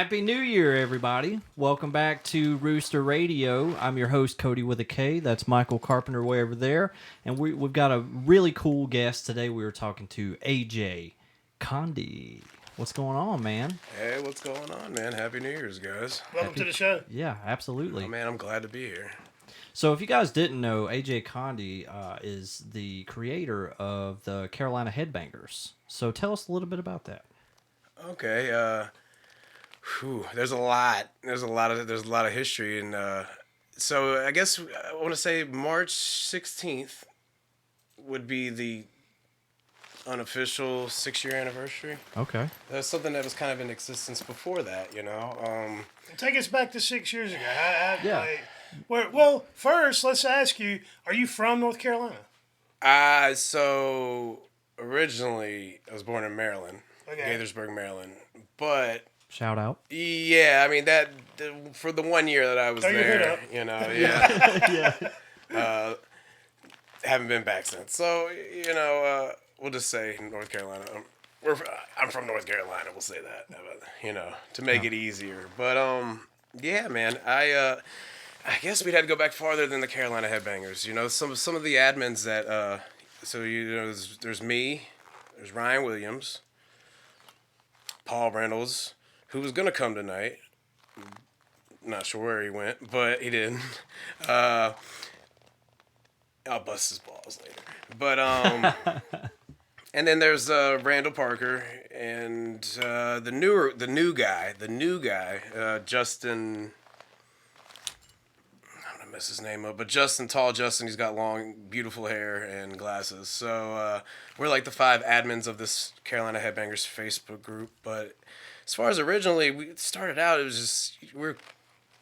Happy New Year, everybody. Welcome back to Rooster Radio. I'm your host, Cody with a K. That's Michael Carpenter way over there. And we've got a really cool guest today. We were talking to AJ Condi. What's going on, man? Hey, what's going on, man? Happy New Year's, guys. Welcome to the show. Yeah, absolutely. Oh, man, I'm glad to be here. So if you guys didn't know, AJ Condi is the creator of the Carolina Headbangers. So tell us a little bit about that. Okay, there's a lot. There's a lot of history, and so I guess I want to say March 16th would be the unofficial 6-year anniversary. Okay. That's something that was kind of in existence before that, you know. Take us back to 6 years ago. Yeah. Well, first, let's ask you, are you from North Carolina? So originally I was born in Maryland, Gaithersburg, Maryland, but Shout out. yeah, I mean for the 1 year that I was there, you know, yeah, Yeah. haven't been back since. So you know, we'll just say North Carolina. I'm from North Carolina. We'll say that, you know, to make it easier. But yeah, man, I guess we'd had to go back farther than the Carolina Headbangers. You know, some of the admins that so you know, there's me, there's Ryan Williams, Paul Reynolds, who was gonna come tonight. Not sure where he went, but he didn't. I'll bust his balls later. But and then there's Randall Parker and the new guy, Justin. I'm gonna mess his name up, but Tall Justin. He's got long, beautiful hair and glasses. So we're like the 5 admins of this Carolina Headbangers Facebook group. But as far as originally, we started out, it was just we're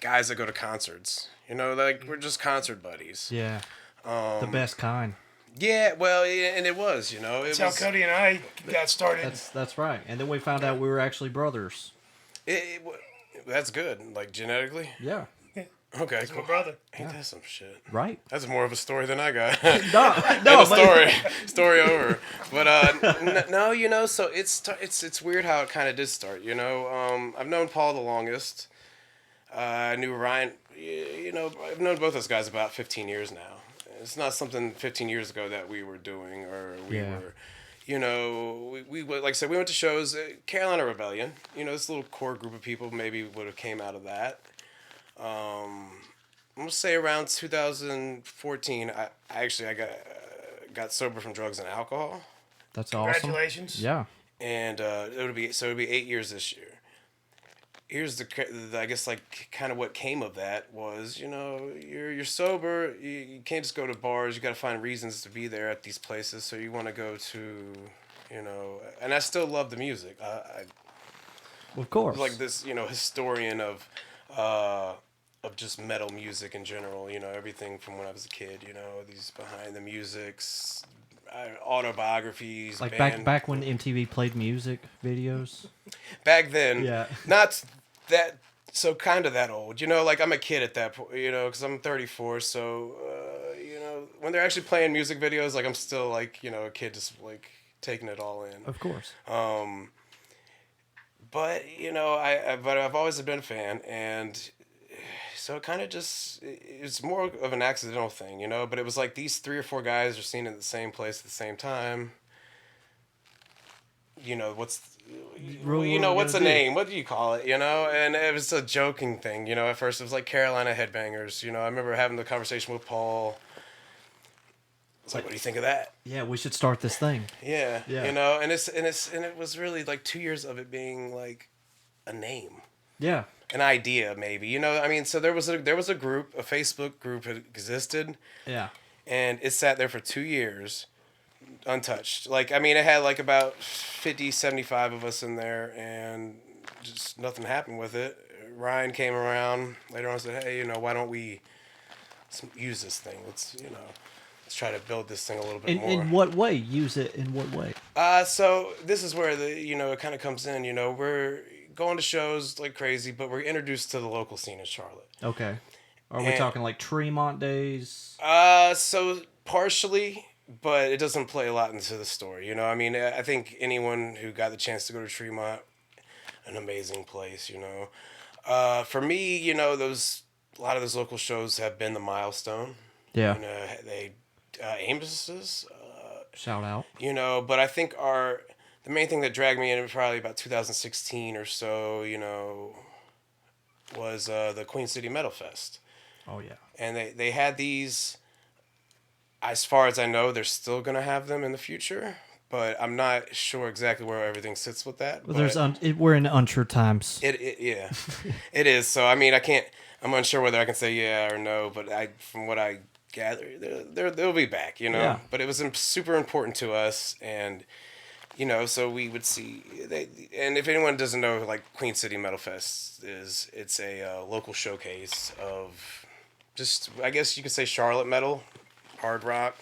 guys that go to concerts. You know, like we're just concert buddies. Yeah. The best kind. Yeah, well, and it was, you know. That's how Cody and I got started. That's right. And then we found out we were actually brothers. That's good, like genetically. Yeah. Okay, That's cool. my brother. Ain't that some shit? Right. That's more of a story than I got. No, story over. But no, you know, so it's weird how it kind of did start. You know, I've known Paul the longest. I knew Ryan. You know, I've known both those guys about 15 years now. It's not something 15 years ago that we were doing or we were, you know, we like I said, we went to shows, Carolina Rebellion, you know, this little core group of people maybe would have came out of that. I'm going to say around 2014, I got sober from drugs and alcohol. That's awesome. Congratulations. Yeah. And it would be 8 years this year. Here's I guess like kind of what came of that was, you know, you're sober, you can't just go to bars, you got to find reasons to be there at these places, so you want to go to, you know, and I still love the music. Of course. Like this, you know, historian of just metal music in general, you know, everything from when I was a kid, you know, these behind the musics, autobiographies. Like back when MTV played music videos. Back then, Yeah. Not that, so kind of that old, you know, like I'm a kid at that point, you know, because I'm 34, so, you know, when they're actually playing music videos, like I'm still like, you know, a kid just like taking it all in. Of course. But, you know, I've always been a fan, and so it kind of just, it's more of an accidental thing, you know, but it was like these 3 or 4 guys are seen at the same place at the same time. You know, what's the name? What do you call it? You know, and it was a joking thing. You know, at first it was like Carolina Headbangers. You know, I remember having the conversation with Paul. It's like, what do you think of that? Yeah, we should start this thing. Yeah. You know, and it was really like 2 years of it being like a name. Yeah. An idea, maybe. You know, I mean, so there was a group, a Facebook group that existed. Yeah. And it sat there for 2 years. Untouched. Like, I mean, it had like about 50, 75 of us in there, and just nothing happened with it. Ryan came around later on and said, hey, you know, why don't we use this thing? Let's try to build this thing a little bit more. In what way? Use it in what way? So this is where it kind of comes in, you know, we're going to shows like crazy, but we're introduced to the local scene in Charlotte. Okay. Are we talking like Tremont days? So partially, but it doesn't play a lot into the story. You know, I mean, I think anyone who got the chance to go to Tremont an amazing place, you know. For me, you know, a lot of those local shows have been the milestone. Yeah. You know, they Amos's, Shout out. you know, but I think the main thing that dragged me in probably about 2016 or so, you know, was the Queen City Metal Fest. Oh yeah. And they had these, as far as I know, they're still going to have them in the future, but I'm not sure exactly where everything sits with that. Well, we're in unsure times. Yeah, it is. So, I mean, I'm unsure whether I can say yeah or no, but from what I gather, they'll be back, you know. Yeah. But it was super important to us, and you know, so we would see. And if anyone doesn't know, like Queen City Metal Fest it's a local showcase of just, I guess you could say, Charlotte metal, hard rock.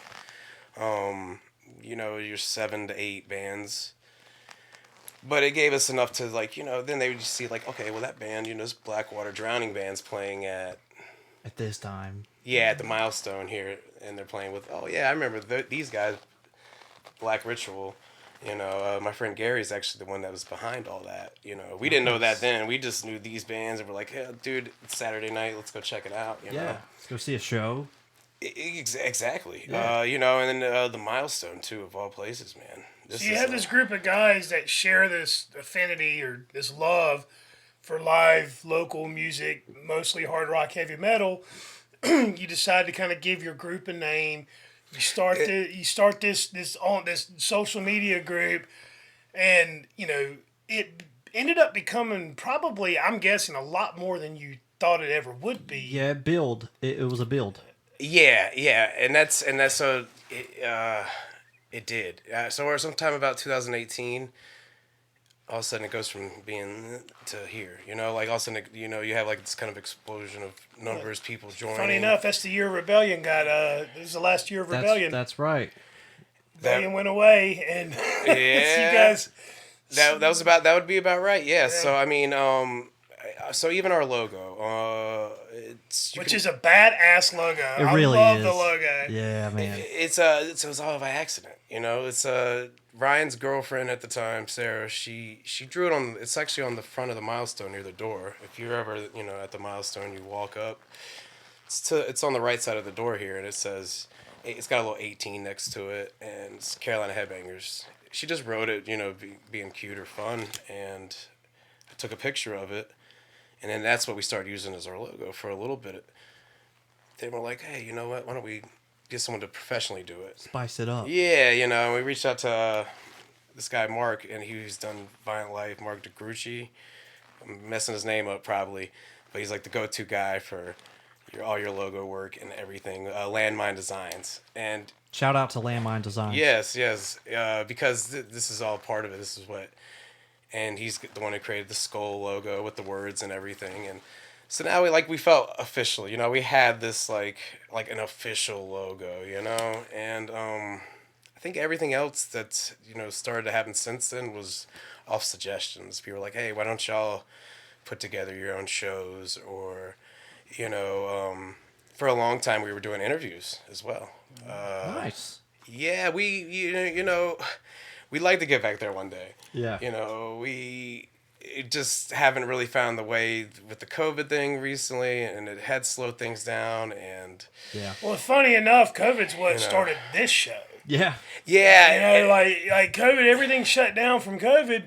You know, your 7 to 8 bands. But it gave us enough to, like, you know, then they would just see, like, okay, well, that band, you know, this Blackwater Drowning band's playing at this time. Yeah, at the Milestone here, and they're playing with, oh, yeah, I remember these guys, Black Ritual. You know, my friend Gary's actually the one that was behind all that. You know, we didn't know that then. We just knew these bands, and we're like, hey, dude, it's Saturday night. Let's go check it out. You know? Let's go see a show. Exactly. Yeah. You know, and then the Milestone, too, of all places, man. So you have this group of guys that share this affinity or this love for live local music, mostly hard rock, heavy metal. You decide to kind of give your group a name. You start this social media group, and you know it ended up becoming probably, I'm guessing, a lot more than you thought it ever would be. Yeah, it was a build. Yeah, and that's so it did. So sometime about 2018, all of a sudden it goes from being to here. You know, like all of a sudden, you know, you have like this kind of explosion of numbers, people joining. Funny enough, that's the year Rebellion got. This is the last year of Rebellion. That's right. Rebellion went away, and yeah, you guys. That would be about right. Yeah. So I mean, so even our logo, which is a badass logo. It really I love is. the logo. Yeah, man. It was all by accident. You know, it's Ryan's girlfriend at the time, Sarah. She drew it on. It's actually on the front of the Milestone near the door. If you're ever, you know, at the Milestone, you walk up. It's on the right side of the door here, and it says, it's got a little 18 next to it, and it's Carolina Headbangers. She just wrote it, you know, being cute or fun, and I took a picture of it, and then that's what we started using as our logo for a little bit. They were like, hey, you know what? Why don't we get someone to professionally do it? Spice it up. Yeah, you know, we reached out to this guy, Mark, and he's done Violent Life, Mark DeGrucci. I'm messing his name up probably, but he's like the go-to guy for all your logo work and everything. Landmine Designs. And shout out to Landmine Designs. Yes, because this is all part of it. This is what, and he's the one who created the skull logo with the words and everything. And so now we felt official, you know, we had this like an official logo, you know, and I think everything else that, you know, started to happen since then was off suggestions. People were like, hey, why don't y'all put together your own shows? Or, you know, for a long time we were doing interviews as well. Nice. Yeah, you know, we'd like to get back there one day. Yeah. You know, we just haven't really found the way with the COVID thing recently, and it had slowed things down. And yeah. Well, funny enough, COVID's what started this show. Yeah. Yeah. You know, like COVID, everything shut down from COVID.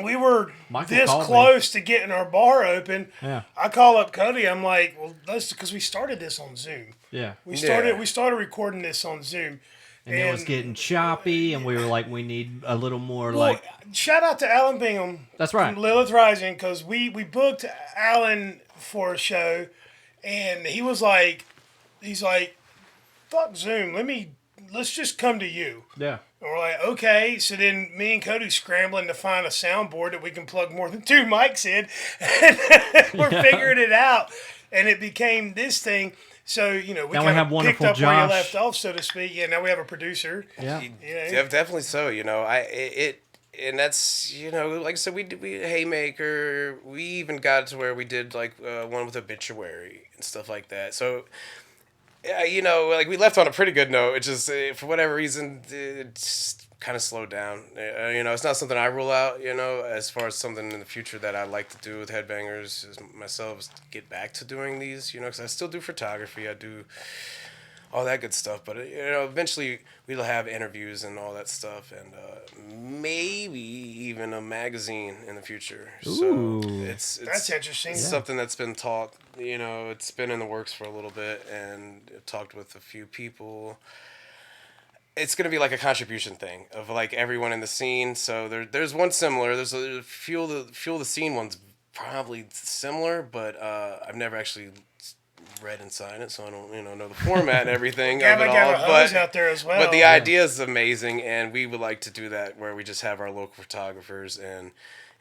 We were this close to getting our bar open. Yeah. I call up Cody. I'm like, well, because we started this on Zoom. Yeah. We started recording this on Zoom. And it was getting choppy, and we were like, we need a little more shout out to Alan Bingham. That's right. From Lilith Rising, because we booked Alan for a show, and he's like, fuck Zoom. Let's just come to you. Yeah. And we're like, okay. So then me and Cody scrambling to find a soundboard that we can plug more than 2 mics in. And we're figuring it out. And it became this thing. So, you know, we kind of picked up where you left off, so to speak. Yeah, now we have a producer. Yeah. Definitely so, you know. And that's, you know, like I said, we Haymaker. We even got to where we did like one with Obituary and stuff like that. So you know, like we left on a pretty good note. It just for whatever reason it just kind of slowed down. You know, it's not something I rule out. You know, as far as something in the future that I'd like to do with Headbangers is myself is to get back to doing these. You know, because I still do photography. I do all that good stuff. But you know, eventually we'll have interviews and all that stuff, and maybe even a magazine in the future. Ooh. So it's That's interesting. It's something that's been talked. You know, it's been in the works for a little bit, and I've talked with a few people. It's gonna be like a contribution thing of like everyone in the scene. So there's one similar. There's a fuel the scene one's probably similar, but I've never actually read and signed it, so I don't know the format and everything of it all. But out there as well. But the idea is amazing, and we would like to do that where we just have our local photographers, and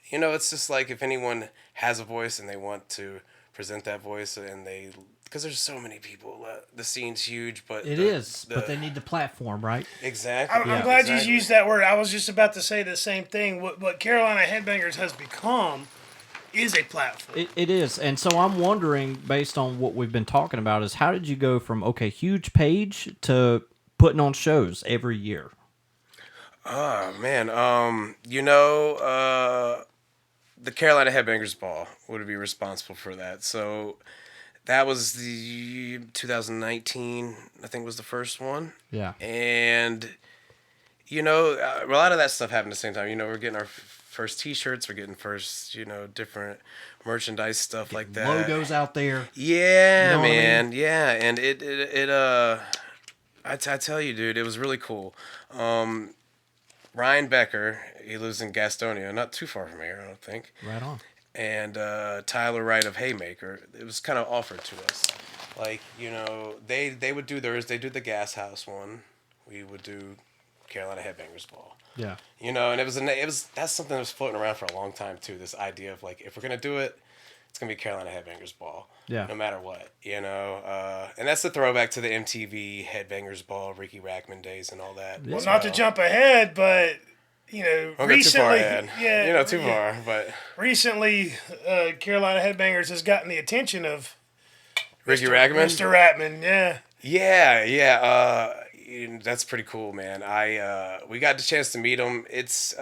you know, it's just like if anyone has a voice and they want to present that voice, and they because there's so many people. The scene's huge, but but they need the platform, right? Exactly. I'm glad you used that word. I was just about to say the same thing. What Carolina Headbangers has become is a platform. It is. And so I'm wondering, based on what we've been talking about, is how did you go from, huge page to putting on shows every year? Oh, man. You know, the Carolina Headbangers Ball would be responsible for that. So that was the 2019, I think was the first one. Yeah. And, you know, a lot of that stuff happened at the same time. You know, we're getting our first T-shirts, we're getting first, different merchandise stuff like that. Logos out there. Yeah, you know man. I mean? Yeah, and I tell you, dude, it was really cool. Ryan Becker, he lives in Gastonia, not too far from here, I don't think. Right on. And Tyler Wright of Haymaker, it was kind of offered to us. Like, you know, they would do theirs. They do the Gas House one. We would do Carolina Headbangers Ball. Yeah. You know, and that's something that was floating around for a long time too. This idea of like, if we're gonna do it, it's gonna be Carolina Headbangers Ball. Yeah. No matter what, you know. And that's the throwback to the MTV Headbangers Ball, Ricky Rackman days, and all that. Well, not to jump ahead, but recently, too far, but recently, Carolina Headbangers has gotten the attention of Ricky Rackman. Mr. Rackman, yeah. Yeah. That's pretty cool, man. We got the chance to meet him. It's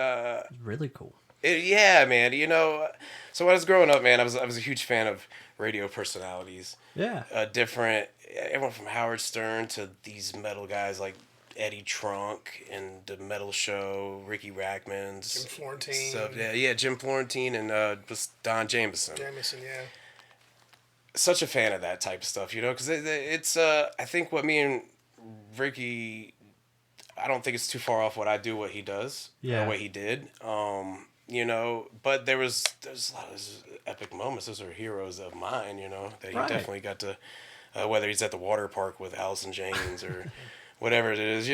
really cool. Yeah, man. You know, so when I was growing up, man, I was a huge fan of radio personalities. Yeah. Everyone from Howard Stern to these metal guys like Eddie Trunk and the Metal Show, Ricky Rackman's, Jim Florentine. Stuff. Yeah, Jim Florentine and Don Jameson. Yeah. Such a fan of that type of stuff, because it's I think what me and Ricky, I don't think it's too far off what I do, what he does, or what he did. But there's a lot of those epic moments. Those are heroes of mine, that he definitely got to, whether he's at the water park with Allison Janes or whatever it is,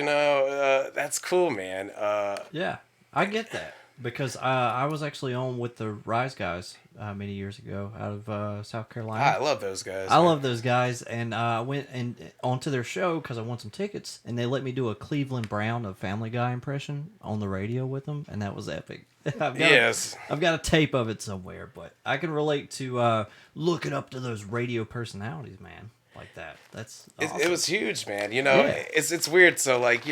that's cool, man. Yeah, I get that because I was actually on with the Rise guys many years ago out of South Carolina. I love those guys. I love those guys, and I went onto their show because I won some tickets, and they let me do a Cleveland Brown of Family Guy impression on the radio with them, and that was epic. I've got a tape of it somewhere, but I can relate to looking up to those radio personalities, man. Like that. That's awesome. It was huge, man. It's weird. So like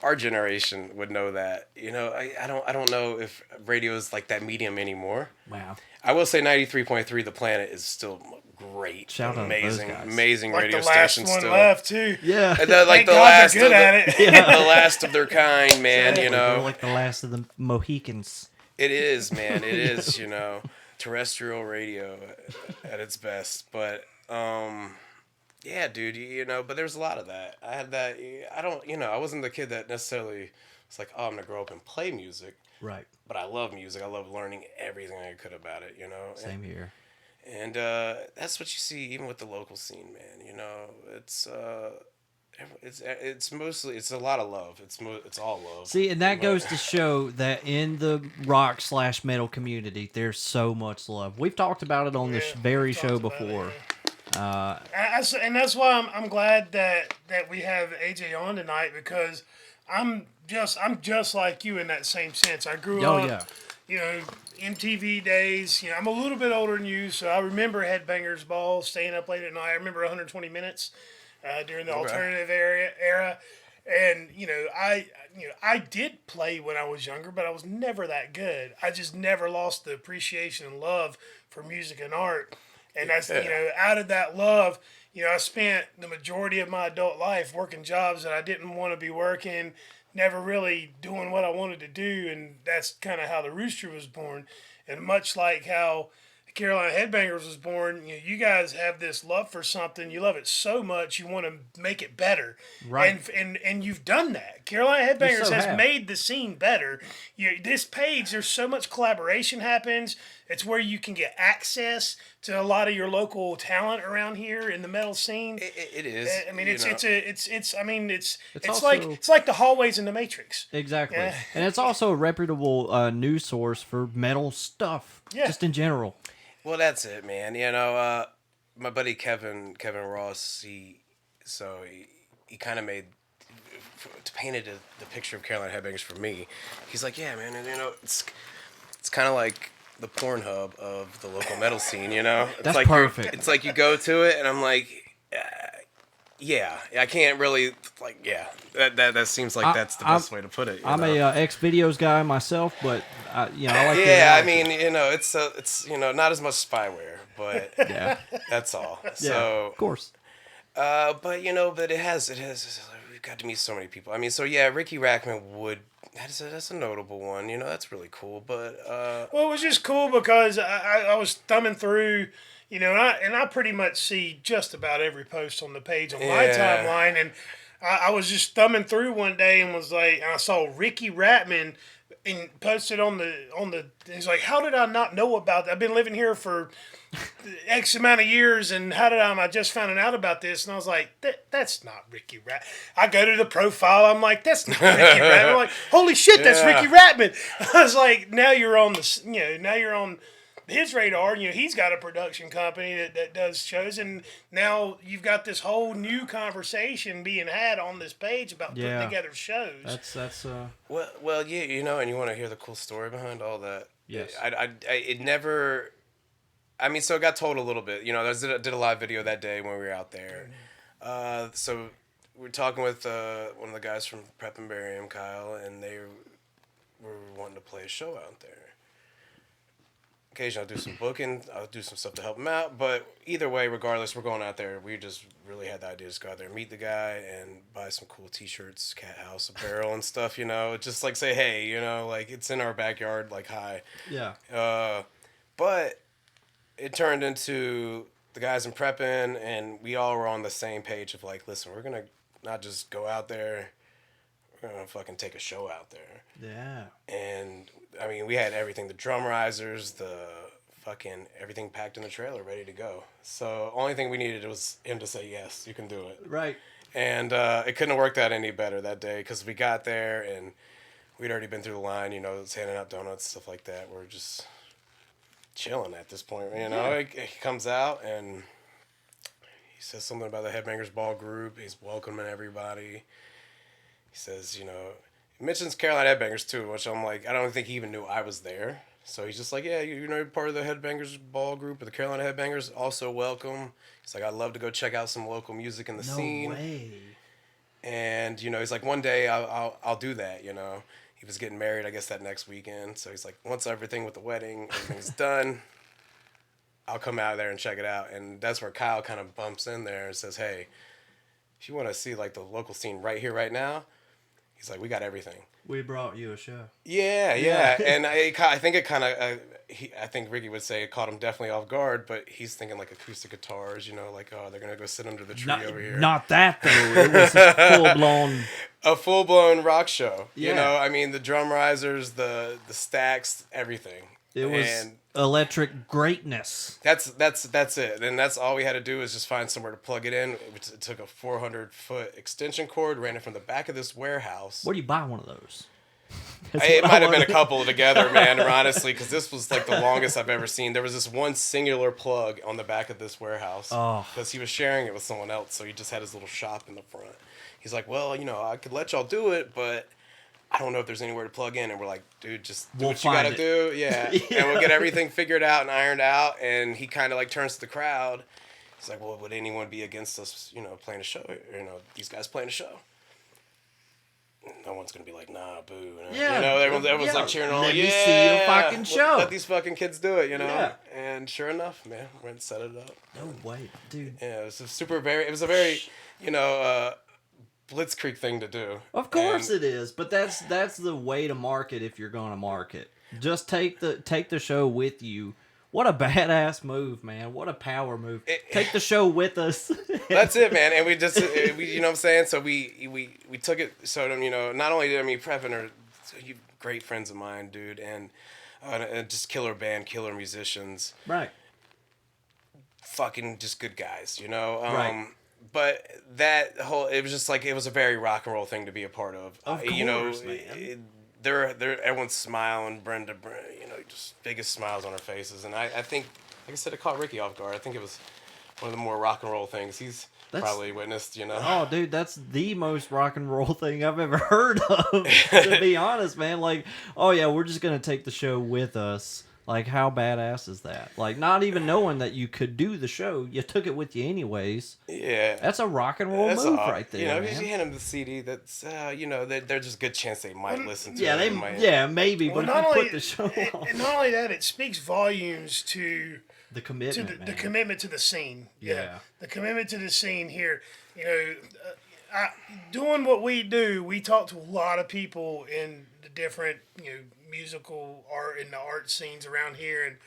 our generation would know that. I don't know if radio is like that medium anymore. Wow. I will say 93.3 The Planet is still great. Shout out amazing, those guys. amazing like radio the last station one still. left too. Yeah. Thank God they're good at it. The last of their kind, man. Exactly. They're like the last of the Mohicans. It is, man. It is. Terrestrial radio at its best, but yeah, dude, but there's a lot of that. I had that. I wasn't the kid that necessarily was like, oh, I'm going to grow up and play music. Right. But I love music. I love learning everything I could about it, Same here. And that's what you see even with the local scene, man. It's mostly, it's a lot of love. It's all love. See, and that goes to show that in the rock/metal community, there's so much love. We've talked about it on this very show before. And that's why I'm glad that we have AJ on tonight, because I'm just like you in that same sense. I grew up, MTV days. I'm a little bit older than you, so I remember Headbangers Ball, staying up late at night. I remember 120 Minutes. during the alternative era. And I did play when I was younger, but I was never that good. I just never lost the appreciation and love for music and art. And that's out of that love, I spent the majority of my adult life working jobs that I didn't want to be working, never really doing what I wanted to do, and that's kind of how the Rooster was born. And much like how Carolina Headbangers was born, you guys have this love for something. You love it so much, you want to make it better. Right. And you've done that. Carolina Headbangers has have. made the scene better. This page, there's so much collaboration happens. It's where you can get access to a lot of your local talent around here in the metal scene. It is. I mean, it's also, like the hallways in the Matrix. Exactly. Yeah. And it's also a reputable news source for metal stuff, just in general. Well, that's it, man. My buddy Kevin Ross, he kind of painted the picture of Carolina Headbangers for me. He's like, yeah, man, and it's kind of like the Pornhub of the local metal scene, It's That's like perfect. It's like you go to it, and I'm like, yeah, I can't really, that seems like that's the best way to put it. I'm a X videos guy myself, but I like. Yeah, I mean, it's not as much spyware, but yeah, that's all. yeah, So, of course. but but it has. We've got to meet so many people. I mean, so yeah, Ricky Rackman that's a notable one. That's really cool. But well, it was just cool because I was thumbing through, and I pretty much see just about every post on the page on my timeline, and I was just thumbing through one day and was like, and I saw Ricky Rackman and posted on the. He's like, how did I not know about that? I've been living here for X amount of years, and I just found out about this, and I was like, that's not Ricky Rackman. I go to the profile, I'm like, that's not Ricky Rackman. I'm like, holy shit, that's Ricky Rackman. I was like, now you're on his radar. He's got a production company that does shows, and now you've got this whole new conversation being had on this page about putting together shows. That's well, yeah, and you want to hear the cool story behind all that? Yes. It never. I mean, so it got told a little bit. I did a live video that day when we were out there. So we were talking with one of the guys from Prep and Barium, Kyle, and they were wanting to play a show out there. Occasionally I'll do some booking, I'll do some stuff to help them out, but either way, regardless, we're going out there. We just really had the idea to just go out there, meet the guy, and buy some cool t-shirts, cat house apparel and stuff, just like say, hey, like it's in our backyard, like hi. Yeah. But it turned into the guys in prepping, and we all were on the same page of like, listen, we're going to not just go out there, we're going to fucking take a show out there. Yeah. And I mean, we had everything, the drum risers, the fucking everything packed in the trailer, ready to go. So only thing we needed was him to say, yes, you can do it. Right. And it couldn't have worked out any better that day, because we got there and we'd already been through the line, handing out donuts, stuff like that. We're just chilling at this point, He comes out and he says something about the Headbangers Ball group. He's welcoming everybody. He says, he mentions Carolina Headbangers too, which I'm like, I don't think he even knew I was there. So he's just like, yeah, you're part of the Headbangers Ball group, or the Carolina Headbangers, also welcome. He's like, I'd love to go check out some local music in the scene. No way. And, he's like, one day I'll do that, He was getting married, I guess, that next weekend. So he's like, once everything with the wedding, everything's done, I'll come out there and check it out. And that's where Kyle kind of bumps in there and says, hey, if you want to see, like, the local scene right here, right now, he's like, we got everything. We brought you a show. Yeah. And I think it kind of, I think Ricky would say it caught him definitely off guard, but he's thinking like acoustic guitars, like, oh, they're going to go sit under the tree over here. Not that, though. It was a full-blown... A full-blown rock show. Yeah. I mean, the drum risers, the stacks, everything. It was electric greatness. That's it. And that's all we had to do is just find somewhere to plug it in. It took a 400-foot extension cord, ran it from the back of this warehouse. Where do you buy one of those? It might have been a couple together, man, honestly, because this was like the longest I've ever seen. There was this one singular plug on the back of this warehouse because he was sharing it with someone else, so he just had his little shop in the front. He's like, well, I could let y'all do it, but I don't know if there's anywhere to plug in. And we're like, dude, just do what you got to do. Yeah. And we'll get everything figured out and ironed out. And he kind of like turns to the crowd. He's like, well, would anyone be against us, playing a show? These guys playing a show. No one's gonna be like, nah, boo. Yeah, Everyone's like cheering on. Let Yeah, me see your fucking show. Let these fucking kids do it, Yeah. And sure enough, man, we went and set it up. No way, dude. Yeah, it was a very, blitzkrieg thing to do. Of course it is, but that's the way to market if you're gonna market. Just take the show with you. What a badass move, man! What a power move. Take the show with us. That's it, man. And we just, you know what I'm saying? So we took it. So not only did I mean Prep and her, you great friends of mine, dude, and just killer band, killer musicians. Right. Fucking just good guys, Right. But that whole, it was just like, it was a very rock and roll thing to be a part of. Of course, man. They're everyone's smiling, Brenda, just biggest smiles on her faces. And I think, like I said, it caught Ricky off guard. I think it was one of the more rock and roll things he's probably witnessed, Oh, dude, that's the most rock and roll thing I've ever heard of, to be honest, man. Like, oh yeah, we're just going to take the show with us. Like, how badass is that? Like, not even knowing that you could do the show, you took it with you anyways. Yeah. That's a rock and roll move right there, because you man. hand them the CD, that's, there's just a good chance they might listen to Yeah, it. maybe, but if you put the show on. And not only that, it speaks volumes to The commitment, the commitment to the scene. Yeah. The commitment to the scene here. Doing what we do, we talk to a lot of people in the different, musical art and the art scenes around here, and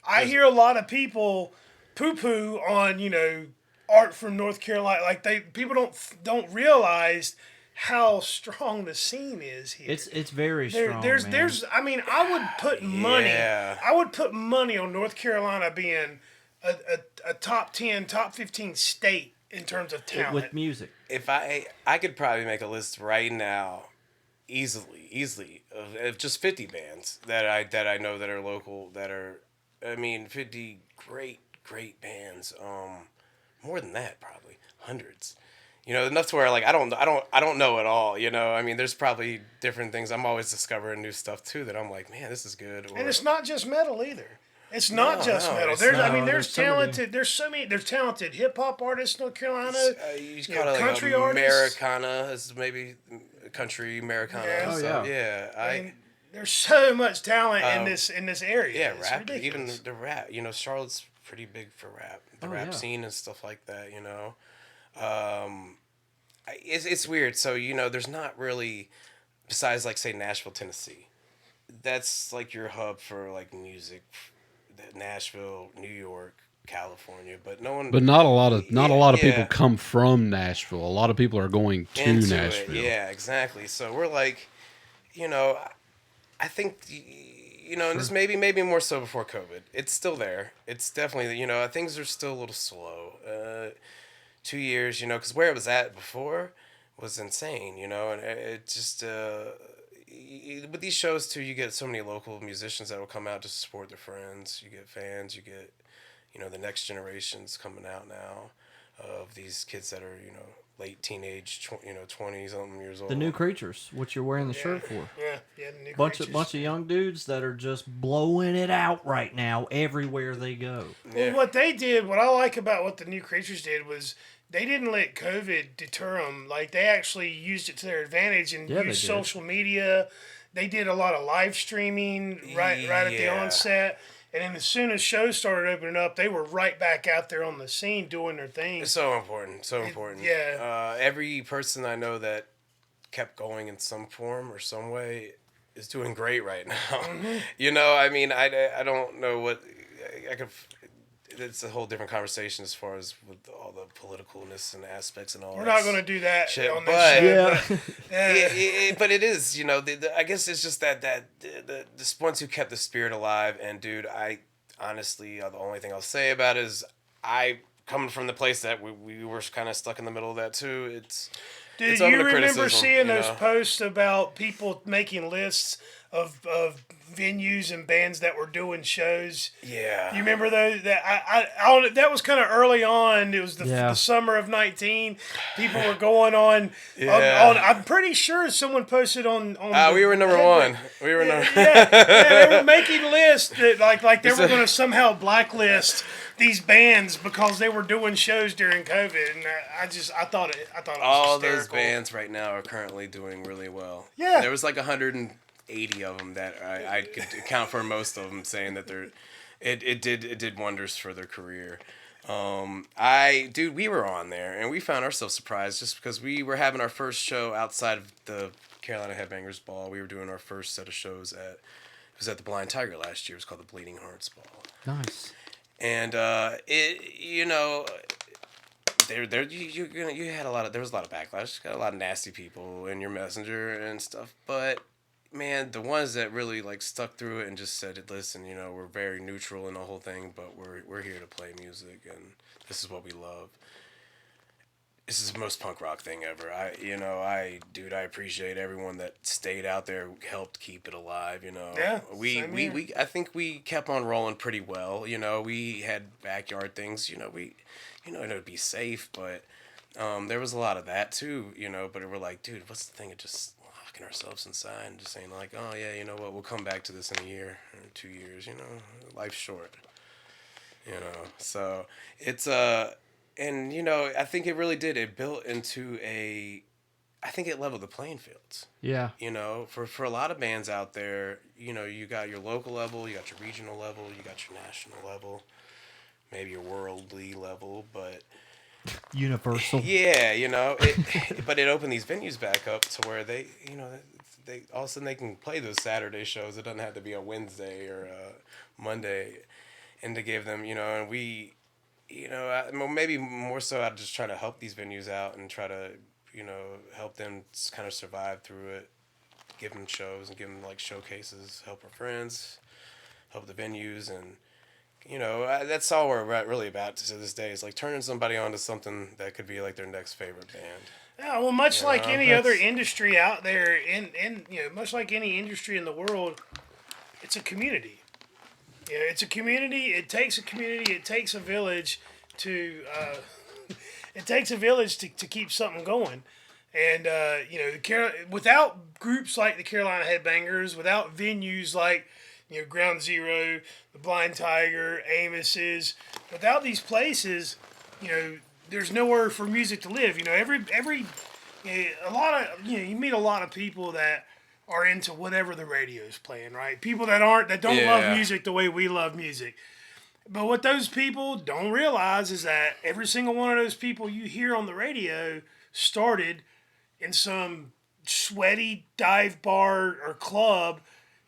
I hear a lot of people poo-poo on, art from North Carolina. Like people don't realize how strong the scene is here. It's very strong, There's I mean, I would put money. Yeah. I would put money on North Carolina being a top 10, top 15 state in terms of talent. with music. If I could probably make a list right now, easily of just 50 bands that I know that are local, that are, 50 great bands. More than that, probably hundreds. Enough to where like I don't know it all. There's probably different things. I'm always discovering new stuff too that I'm like, man, this is good. And it's not just metal either. It's not just metal. There's talented. There's talented hip hop artists in North Carolina. You call it country like artists. Americana, is maybe country Americana. Yeah. Oh, So, yeah. yeah. There's so much talent in this area. Yeah, It's rap. ridiculous. Even the rap. Charlotte's pretty big for rap. The rap scene and stuff like that. It's weird. So there's not really, besides like say Nashville, Tennessee. That's like your hub for like music. Nashville, New York, California, but no one. But not a lot of people yeah. come from Nashville. A lot of people are going to Into Nashville. it. Yeah, exactly. So we're like, I think, and this maybe more so before COVID. It's still there. It's definitely, things are still a little slow. 2 years, because where it was at before was insane, and it just, with these shows too, you get so many local musicians that will come out to support their friends. You get fans, you get, the next generations coming out now of these kids that are, late teenage, 20-something years old. The New Creatures, what you're wearing the shirt for. Yeah, the new Bunch creatures. of young dudes that are just blowing it out right now everywhere they go. Well, what I like about what the New Creatures did was they didn't let COVID deter them. Like, they actually used it to their advantage and Yeah, they used did. social media. They did a lot of live streaming right at the Yeah. onset. And then as soon as shows started opening up, they were right back out there on the scene doing their thing. It's so important. So important. yeah. Every person I know that kept going in some form or some way is doing great right now. Mm-hmm. I don't know what I could. It's a whole different conversation as far as with all the politicalness and aspects and all. We're that not going to do that shit, on this but- show. Yeah. But it is, I guess it's just that the ones who kept the spirit alive. And dude, I honestly, the only thing I'll say about it is coming from the place that we were kind of stuck in the middle of that too. It's Did open you to remember criticism, seeing those know? posts about people making lists of venues and bands that were doing shows. Yeah. You remember those? That was kind of early on. It was the summer of 19. People were going on. Yeah. I'm pretty sure someone posted on. We were number one. We were number. Yeah, they were making lists that like they were going to somehow blacklist these bands because they were doing shows during COVID, and I thought it was all hysterical. those bands right now are currently doing really well. Yeah. There was like 180 of them that I could account for most of them saying that it did wonders for their career. We were on there and we found ourselves surprised just because we were having our first show outside of the Carolina Headbangers Ball. We were doing our first set of shows it was at the Blind Tiger last year. It was called the Bleeding Hearts Ball. Nice. And there you had there was a lot of backlash, got a lot of nasty people in your messenger and stuff, but man, the ones that really like stuck through it and just said, listen, we're very neutral in the whole thing, but we're here to play music and this is what we love. This is the most punk rock thing ever. I appreciate everyone that stayed out there, helped keep it alive. Yeah, I think we kept on rolling pretty well. We had backyard things. It'd be safe, but there was a lot of that too. But we're like, dude, what's the thing of just locking ourselves inside and just saying like, oh yeah, you know what, we'll come back to this in a year or 2 years. Life's short. So it's And, I think it really did. It built into I think it leveled the playing fields. Yeah. For a lot of bands out there, you got your local level, you got your regional level, you got your national level, maybe your worldly level, but... Universal. Yeah, but it opened these venues back up to where they all of a sudden they can play those Saturday shows. It doesn't have to be a Wednesday or a Monday. And to give them, and we... maybe more so I'd just try to help these venues out and try to, help them kind of survive through it, give them shows and give them like showcases, help our friends, help the venues. And, that's all we're really about to this day is like turning somebody on to something that could be like their next favorite band. Yeah, well, much like any other industry out there, much like any industry in the world, it's a community. Yeah, it's a community. It takes a community. It takes a village to. It takes a village to keep something going, and without groups like the Carolina Headbangers, without venues like Ground Zero, the Blind Tiger, Amos's, without these places, there's nowhere for music to live. You meet a lot of people that are into whatever the radio's playing, right? People that don't love music the way we love music. But what those people don't realize is that every single one of those people you hear on the radio started in some sweaty dive bar or club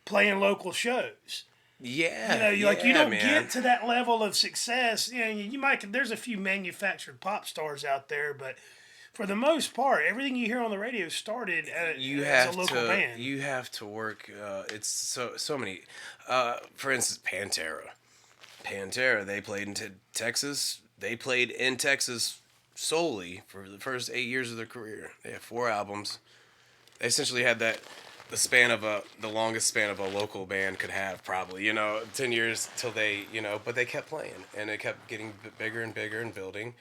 playing local shows. Yeah. You don't get to that level of success. There's a few manufactured pop stars out there, but for the most part, everything you hear on the radio started as a local band. You have to work. It's so many. For instance, Pantera. They played in Texas. They played in Texas solely for the first 8 years of their career. They had 4 albums. They essentially had the longest span of a local band could have, probably. 10 years till they, but they kept playing and it kept getting bigger and bigger and building.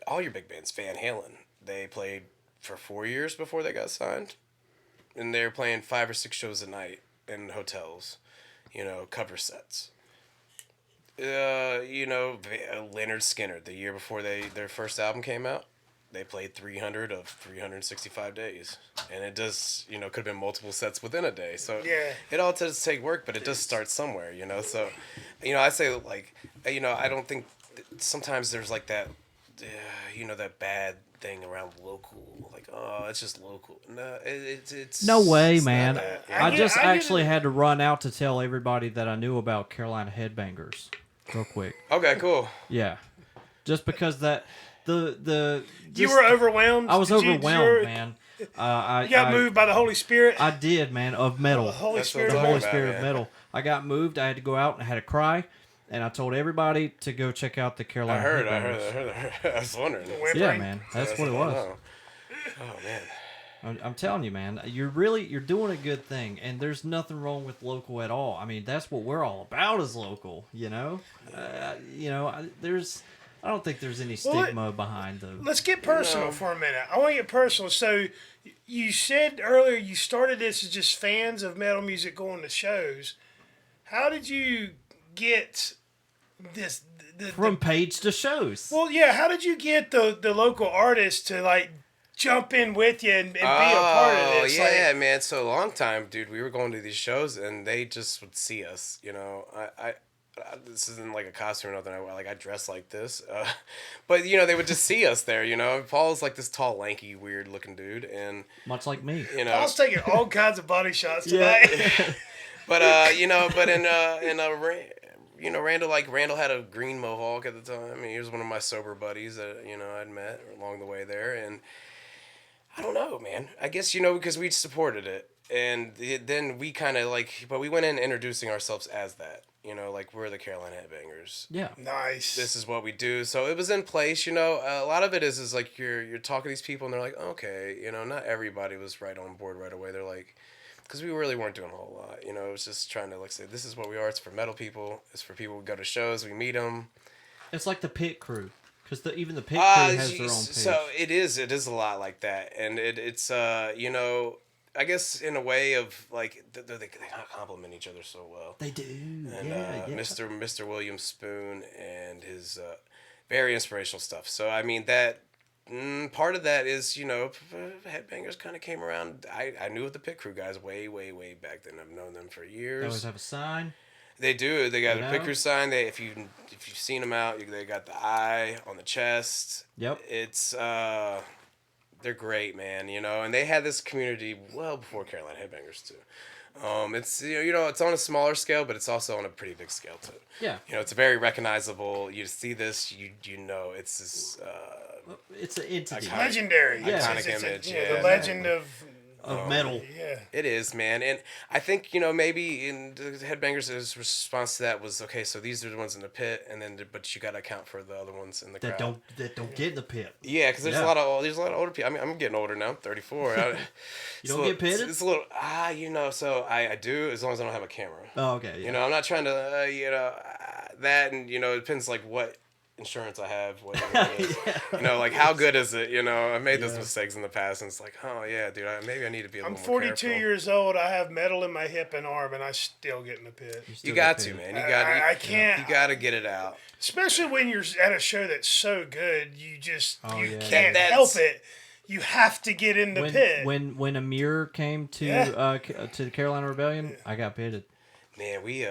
All your big bands, Van Halen, they played for 4 years before they got signed, and they were playing 5 or 6 shows a night in hotels, cover sets. Leonard Skinner, the year before their first album came out, they played 300 of 365 days, and it does, could have been multiple sets within a day. So it all does take work, but it does start somewhere, So, I say like, I don't think sometimes there's like that. That bad thing around local, like, oh, it's just local. No, it's no way, it's man. not that. I actually had to run out to tell everybody that I knew about Carolina Headbangers, real quick. Okay, cool. Yeah, just because that you were overwhelmed. I was overwhelmed, man. You got moved by the Holy Spirit. I did, man. Of metal, the Holy Spirit of metal. I got moved. I had to go out and I had to cry. And I told everybody to go check out the Carolina Headbangers. I heard. I was wondering. Yeah, man. That's what it was. Oh, man. I'm telling you, man, you're doing a good thing, and there's nothing wrong with local at all. I mean, that's what we're all about is local. I don't think there's any Well, stigma behind the. Let's get personal for a minute. I want to get personal. So, you said earlier you started this as just fans of metal music going to shows. How did you get this? From page to shows. Well, yeah. How did you get the local artists to like jump in with you and be a part of this? Yeah, man. So a long time, dude. We were going to these shows and they just would see us. I this isn't like a costume or nothing. I dress like this, but they would just see us there. Paul's like this tall, lanky, weird looking dude, and much like me. Paul's taking all kinds of body shots tonight. But Randall had a green mohawk at the time. He was one of my sober buddies that I'd met along the way there, and I don't know, man. I guess because we supported it, and then we kind of but we went in introducing ourselves as that. We're the Carolina Headbangers. Yeah. Nice. This is what we do. So it was in place. A lot of it is like you're talking to these people and they're like, okay, not everybody was right on board right away. They're like, because we really weren't doing a whole lot. It was just trying to say, this is what we are. It's for metal people. It's for people who go to shows. We meet them. It's like the pit crew. Because even the pit crew has their own page. So it is a lot like that. And it's I guess in a way of they compliment each other so well. They do. And yeah. Mr. William Spoon and his very inspirational stuff. So I mean that part of that is Headbangers kind of came around. I knew of the Pit Crew guys way back then. I've known them for years. They always have a sign. They do. They got a Pit Crew sign. If you've seen them out, they got the eye on the chest. Yep. It's they're great, man, and they had this community well before Carolina Headbangers too. It's it's on a smaller scale, but it's also on a pretty big scale too. Yeah. It's very recognizable. You see this, it's this. It's an entity. Legendary. Yeah. Iconic image. The legend of metal. Yeah. It is, man, and I think maybe in the Headbangers' response to that was okay. So these are the ones in the pit, but you got to account for the other ones in the crowd that don't get in the pit. Yeah, because there's a lot of older people. I mean, I'm getting older now. I'm 34. You don't get pitted? It's a little So I do as long as I don't have a camera. Oh, okay. Yeah. I'm not trying to that, and it depends what insurance I have, what it is. How good is it? I've made those mistakes in the past, and it's like, oh yeah, dude, maybe I need to be a little more careful. I'm 42 years old. I have metal in my hip and arm, and I still get in the pit. You got to, man. I can't. You got to get it out. Especially when you're at a show that's so good, you just can't That's- help it. You have to get in the pit. When Amir came to the Carolina Rebellion, I got pitted. Man, we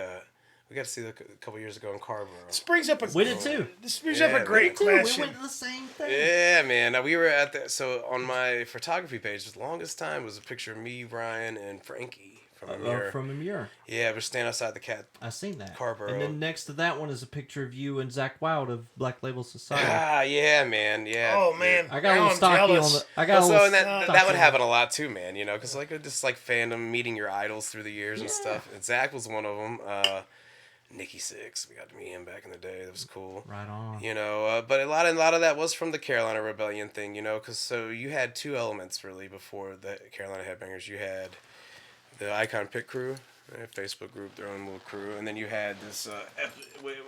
got to see a couple years ago in Carborough. This brings up a We did too. This brings up a great We question. went to the same thing. Yeah, man. We were at on my photography page, the longest time was a picture of me, Ryan, and Frankie from Amir. From Amir. Yeah, we're standing outside the cat. I seen that. Carborough. And then next to that one is a picture of you and Zach Wild of Black Label Society. Ah, yeah, man. Yeah. Oh man, I got a now little I'm stocky jealous. on the. I got a So little. and that stocky would on happen a lot too, man. Because just fandom, meeting your idols through the years and stuff. And Zach was one of them. Nikki Sixx, we got to meet him back in the day. That was cool. Right on. But a lot of that was from the Carolina Rebellion thing. Because so you had two elements really before the Carolina Headbangers. You had the Icon Pit Crew, a Facebook group, their own little crew, and then you had this,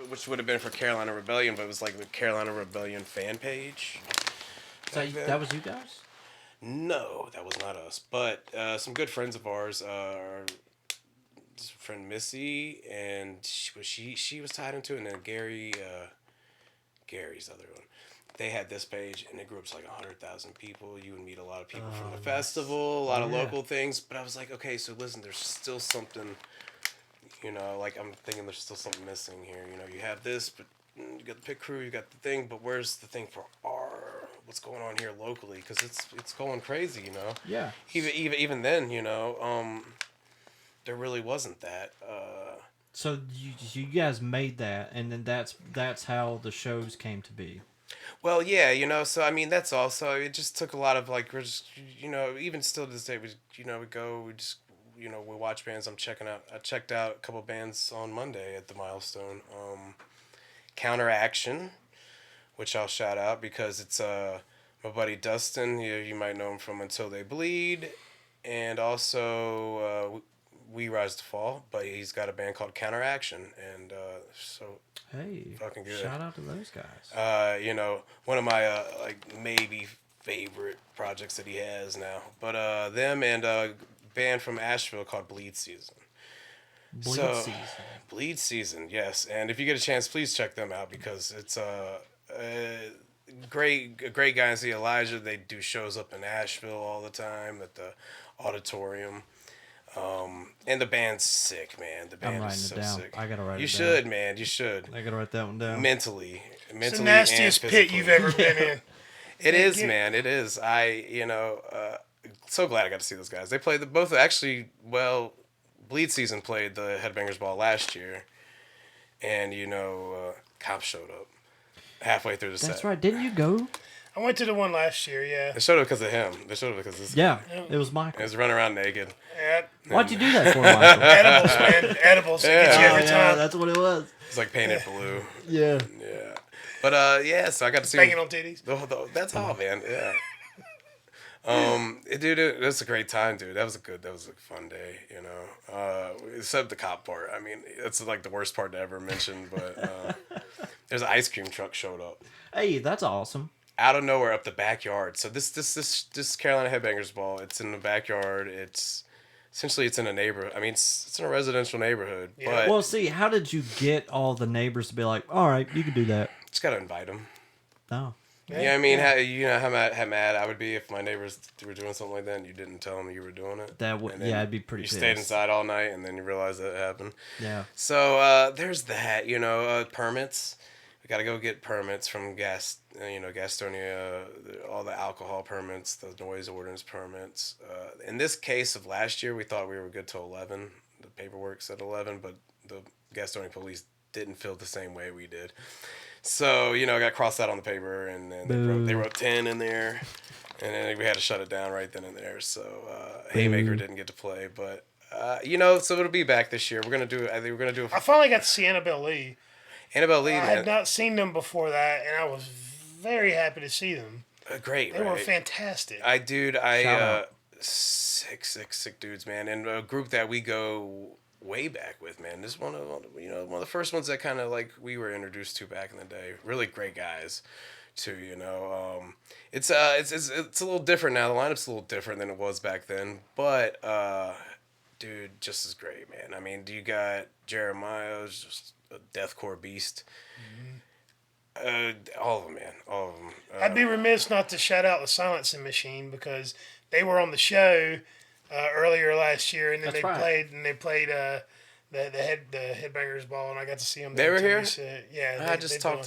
which would have been for Carolina Rebellion, but it was like the Carolina Rebellion fan page. So that was you guys? No, that was not us. But some good friends of ours, our friend Missy, and she was tied into it, and then Gary's the other one. They had this page, and it grew up to 100,000 people. You would meet a lot of people from the festival, a lot of local things. But I was like, okay, so listen, there's still something, I'm thinking there's still something missing here. You have this, but you got the Pit Crew, you got the thing, but where's the thing for what's going on here locally? Because it's going crazy, Yeah. Even then, there really wasn't that. So you guys made that, and then that's how the shows came to be. Well, yeah, so I mean that's also it just took a lot of we're just even still to this day we go we just we watch bands. I checked out a couple bands on Monday at the Milestone. Counteraction, which I'll shout out because it's my buddy Dustin. You might know him from Until They Bleed, and also We Rise to Fall. But he's got a band called Counteraction, and so Hey, fucking good. shout out to those guys. One of my like maybe favorite projects that he has now. But them and a band from Asheville called Bleed Season. Bleed Season, yes. And if you get a chance, please check them out because it's great guys. See Elijah, they do shows up in Asheville all the time at the auditorium. And the band's sick, man. The band I'm writing is it so down. sick. I gotta write You it down. should, man. You should. I gotta write that one down. Mentally It's the nastiest and pit you've ever been in. It is, man. It is. So glad I got to see those guys. They played both actually. Well, Bleed Season played the Headbangers Ball last year, and Cop showed up halfway through the set. That's right. Didn't you go? I went to the one last year, yeah. They showed up because of him. They showed up because of this. Yeah, it was He Michael. was running around naked. Yeah. Why'd you do that for, Michael? Edibles, man. Edibles. It gets you every yeah, time. that's what it was. It's like painted blue. Yeah. Yeah. But so I got to see Banging him. on titties. That's all, man. Yeah. It was a great time, dude. That was a fun day, except the cop part. I mean, it's like the worst part to ever mention, but there's an ice cream truck showed up Hey, that's awesome. out of nowhere up the backyard. So this Carolina Headbangers Ball, it's in the backyard. It's in a neighborhood. I mean, it's in a residential neighborhood, but Well, see, how did you get all the neighbors to be like, all right, you can do that? just gotta invite them. No. Yeah, I mean, how mad I would be if my neighbors were doing something like that and you didn't tell them you were doing it. That would, And then yeah, I'd be pretty You pissed. stayed inside all night and then you realized that it happened. Yeah. So there's that, permits. We got to go get permits from Gastonia, all the alcohol permits, the noise ordinance permits. In this case of last year, we thought we were good till 11. The paperwork said 11, but the Gastonia police didn't feel the same way we did. So, I got crossed out on the paper, and then they wrote 10 in there, and then we had to shut it down right then and there. So, Haymaker didn't get to play, but, so it'll be back this year. I think we're going to do I finally got to see Annabelle Lee. Annabelle Lee, I man. had not seen them before that, and I was very happy to see them. Great, They right? were fantastic. Shout out. Sick dudes, man. And a group that we go way back with, man. This is one of the first ones that kind of like we were introduced to back in the day. Really great guys, too. It's a little different now. The lineup's a little different than it was back then, but dude, just as great, man. I mean, you got Jeremiah, who's just a deathcore beast. All of them, man. All of them. I'd be remiss not to shout out the Silencing Machine because they were on the show earlier last year, and then That's they right. played the Headbangers Ball, and I got to see them. They were here? Yeah, I just talked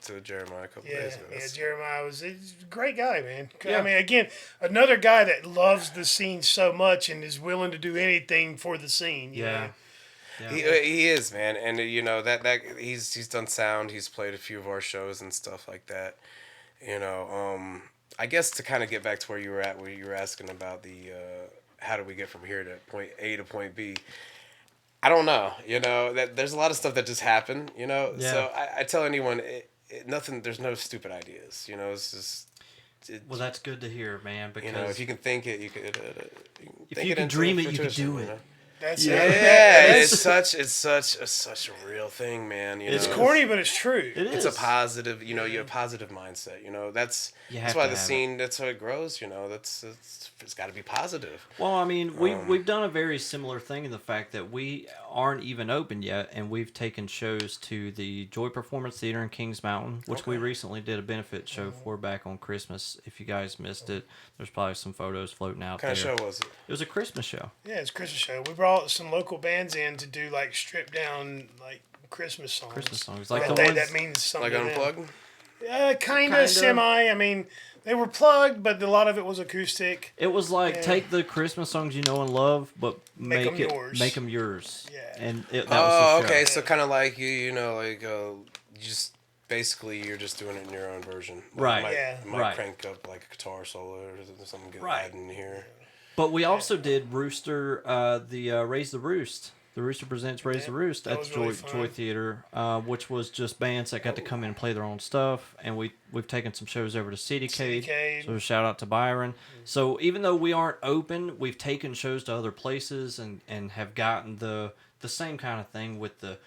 to Jeremiah a couple days ago. Yeah, Jeremiah he's a great guy, man. Yeah. I mean, again, another guy that loves the scene so much and is willing to do anything for the scene. You know? Yeah. He is, man, and that he's done sound. He's played a few of our shows and stuff like that. I guess to kind of get back to where you were asking about the how do we get from here to point A to point B. I don't know. That there's a lot of stuff that just happened. Yeah. So I tell anyone, nothing. There's no stupid ideas. It's just. Well, that's good to hear, man. Because If you can think it, you could. if you can dream it, you can do it. That's Yeah, it's such a real thing, man. It's corny, but it's true. It is. It's a positive, you have a positive mindset. That's have why to the have scene. That's how it grows. It's got to be positive. Well, I mean, we've done a very similar thing in the fact that we aren't even open yet, and we've taken shows to the Joy Performance Theater in Kings Mountain, which we recently did a benefit show for back on Christmas. If you guys missed it, there's probably some photos floating out What kind there. of show was it? It was a Christmas show. Yeah, it's a Christmas show. We brought some local bands in to do like stripped down like Christmas songs. Christmas songs, like that, the ones. that means something. Like to them. Unplugged? Kind Kinda. of semi. I mean, they were plugged, but a lot of it was acoustic. It was like Yeah. take the Christmas songs you know and love, but Make 'em it yours. make them yours. Yeah. And that was Oh, the show. okay. So kind of like you just basically you're just doing it in your own version. Like, Right. You might, Yeah. you might Right. crank up like a guitar solo or something. Get Right. added in here. But we also did Rooster, the Raise the Roost the Rooster Presents Raise the Roost that at was the really Joy fun. Theater, which was just bands that got to come in and play their own stuff. And we've taken some shows over to CityCade. CityCade. So shout out to Byron. So even though we aren't open, we've taken shows to other places and have gotten the same kind of thing with the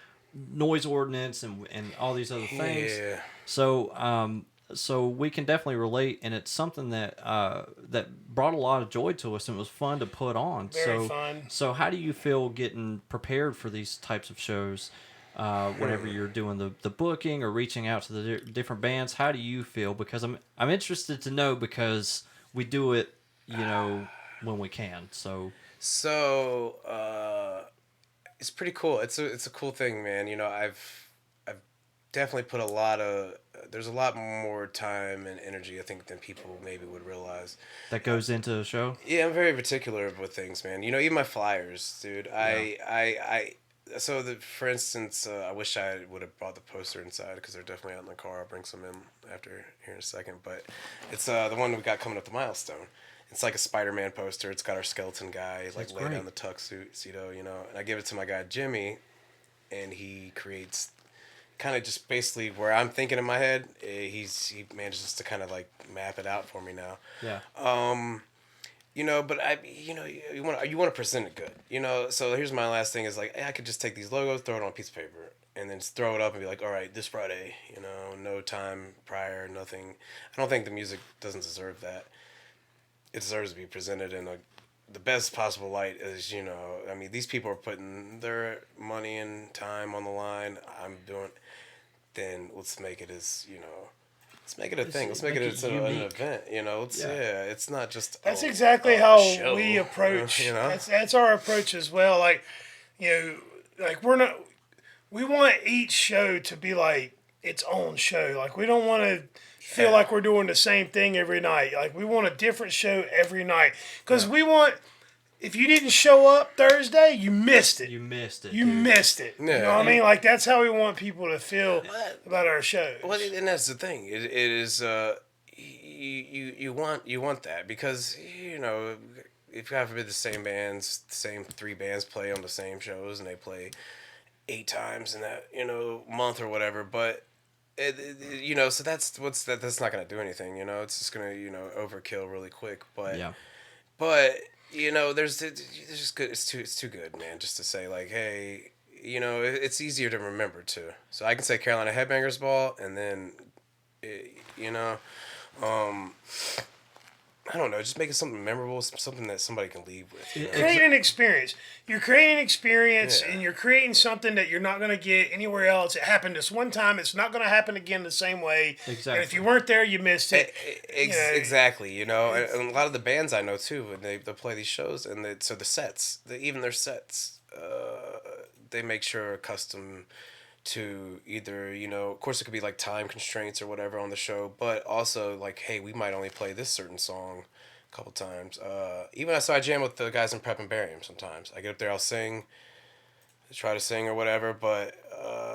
noise ordinance and all these other things. Yeah. So we can definitely relate, and it's something that that brought a lot of joy to us, and it was fun to put on. Very fun. So how do you feel getting prepared for these types of shows? Whenever you're doing the booking or reaching out to the different bands, how do you feel? Because I'm interested to know, because we do it, when we can. So it's pretty cool. It's a cool thing, man. I've definitely put there's a lot more time and energy, I think, than people maybe would realize. that goes into the show. Yeah, I'm very particular with things, man. Even my flyers, dude. For instance, I wish I would have brought the poster inside, because they're definitely out in the car. I'll bring some in after here in a second. But it's the one we got coming up to Milestone. It's like a Spider-Man poster. It's got our skeleton guy like laying down the tuxedo, and I give it to my guy Jimmy, and he creates kind of just basically where I'm thinking in my head. He manages to kind of like map it out for me now. Yeah. But you want to present it good. So here's my last thing is like, hey, I could just take these logos, throw it on a piece of paper, and then just throw it up and be like, all right, this Friday, no time prior, nothing. I don't think the music doesn't deserve that. It deserves to be presented in the best possible light. As these people are putting their money and time on the line. I'm doing. Then let's make it as let's make it a thing. Let's make it an event. It's not just. That's exactly how show, we approach. know? That's our approach as well. Like, we're not. We want each show to be like its own show. Like, we don't want to feel like we're doing the same thing every night. Like, we want a different show every night, because we want. If you didn't show up Thursday, you missed it. You missed it. You missed it. Yeah. You know what I mean? Like, that's how we want people to feel about our shows. Well, and that's the thing. It is you want that, because if God forbid the same 3 bands play on the same shows, and they play 8 times in that month or whatever, but so that's not gonna do anything. It's just gonna overkill really quick. But Yeah. but there's just good. It's too good, man. Just to say like, hey, it's easier to remember too. So I can say Carolina Headbangers Ball, and then, I don't know, just make it something memorable, something that somebody can leave with. Create an experience. You're creating an experience, Yeah. and you're creating something that you're not going to get anywhere else. It happened this one time. It's not going to happen again the same way. Exactly. And if you weren't there, you missed it. Exactly, and a lot of the bands I know too, when they play these shows, and so the sets, even their sets, they make sure custom to either, of course it could be like time constraints or whatever on the show, but also like, hey, we might only play this certain song a couple times. So I jam with the guys in Prep and Barium sometimes. I get up there, I'll sing, try to sing or whatever, but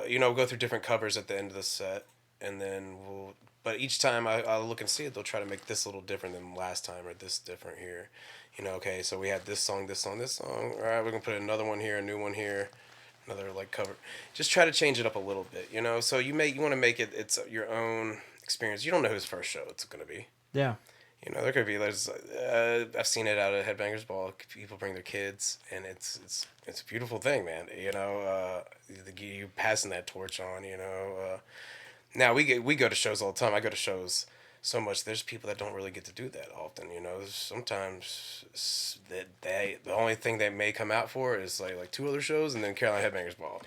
we'll go through different covers at the end of the set, and then but each time I'll look and see it, they'll try to make this a little different than last time, or this different here. Okay, so we had this song. All right, we're gonna put another one here, a new one here, another like cover. Just try to change it up a little bit, So you want to make it's your own experience. You don't know whose first show it's gonna be. Yeah. There could be. I've seen it out at Headbangers Ball. People bring their kids, and it's a beautiful thing, man. You passing that torch on. Now we go to shows all the time. I go to shows so much. There's people that don't really get to do that often. Sometimes the only thing they may come out for is like 2 other shows, and then Carolina Headbangers Ball.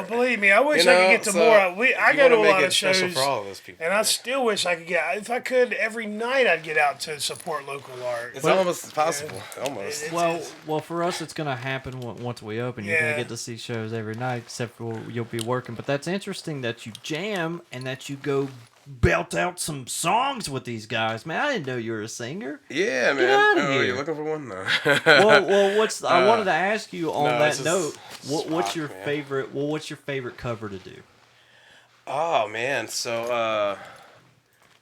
Believe me, I wish I could get to more. I go to a lot of shows, for all of those people, and I still wish I could get. If I could, every night I'd get out to support local art. It's almost possible. Almost. Well, for us, it's gonna happen once we open. You're gonna Yeah. get to see shows every night, except for you'll be working. But that's interesting that you jam and that you go belt out some songs with these guys. Man, I didn't know you were a singer. Yeah, Get man. outta Oh, here. you're looking for one though. Well, I wanted to ask you on no, it's that just note. What's rock, your man. favorite? Well, what's your favorite cover to do? Oh man, so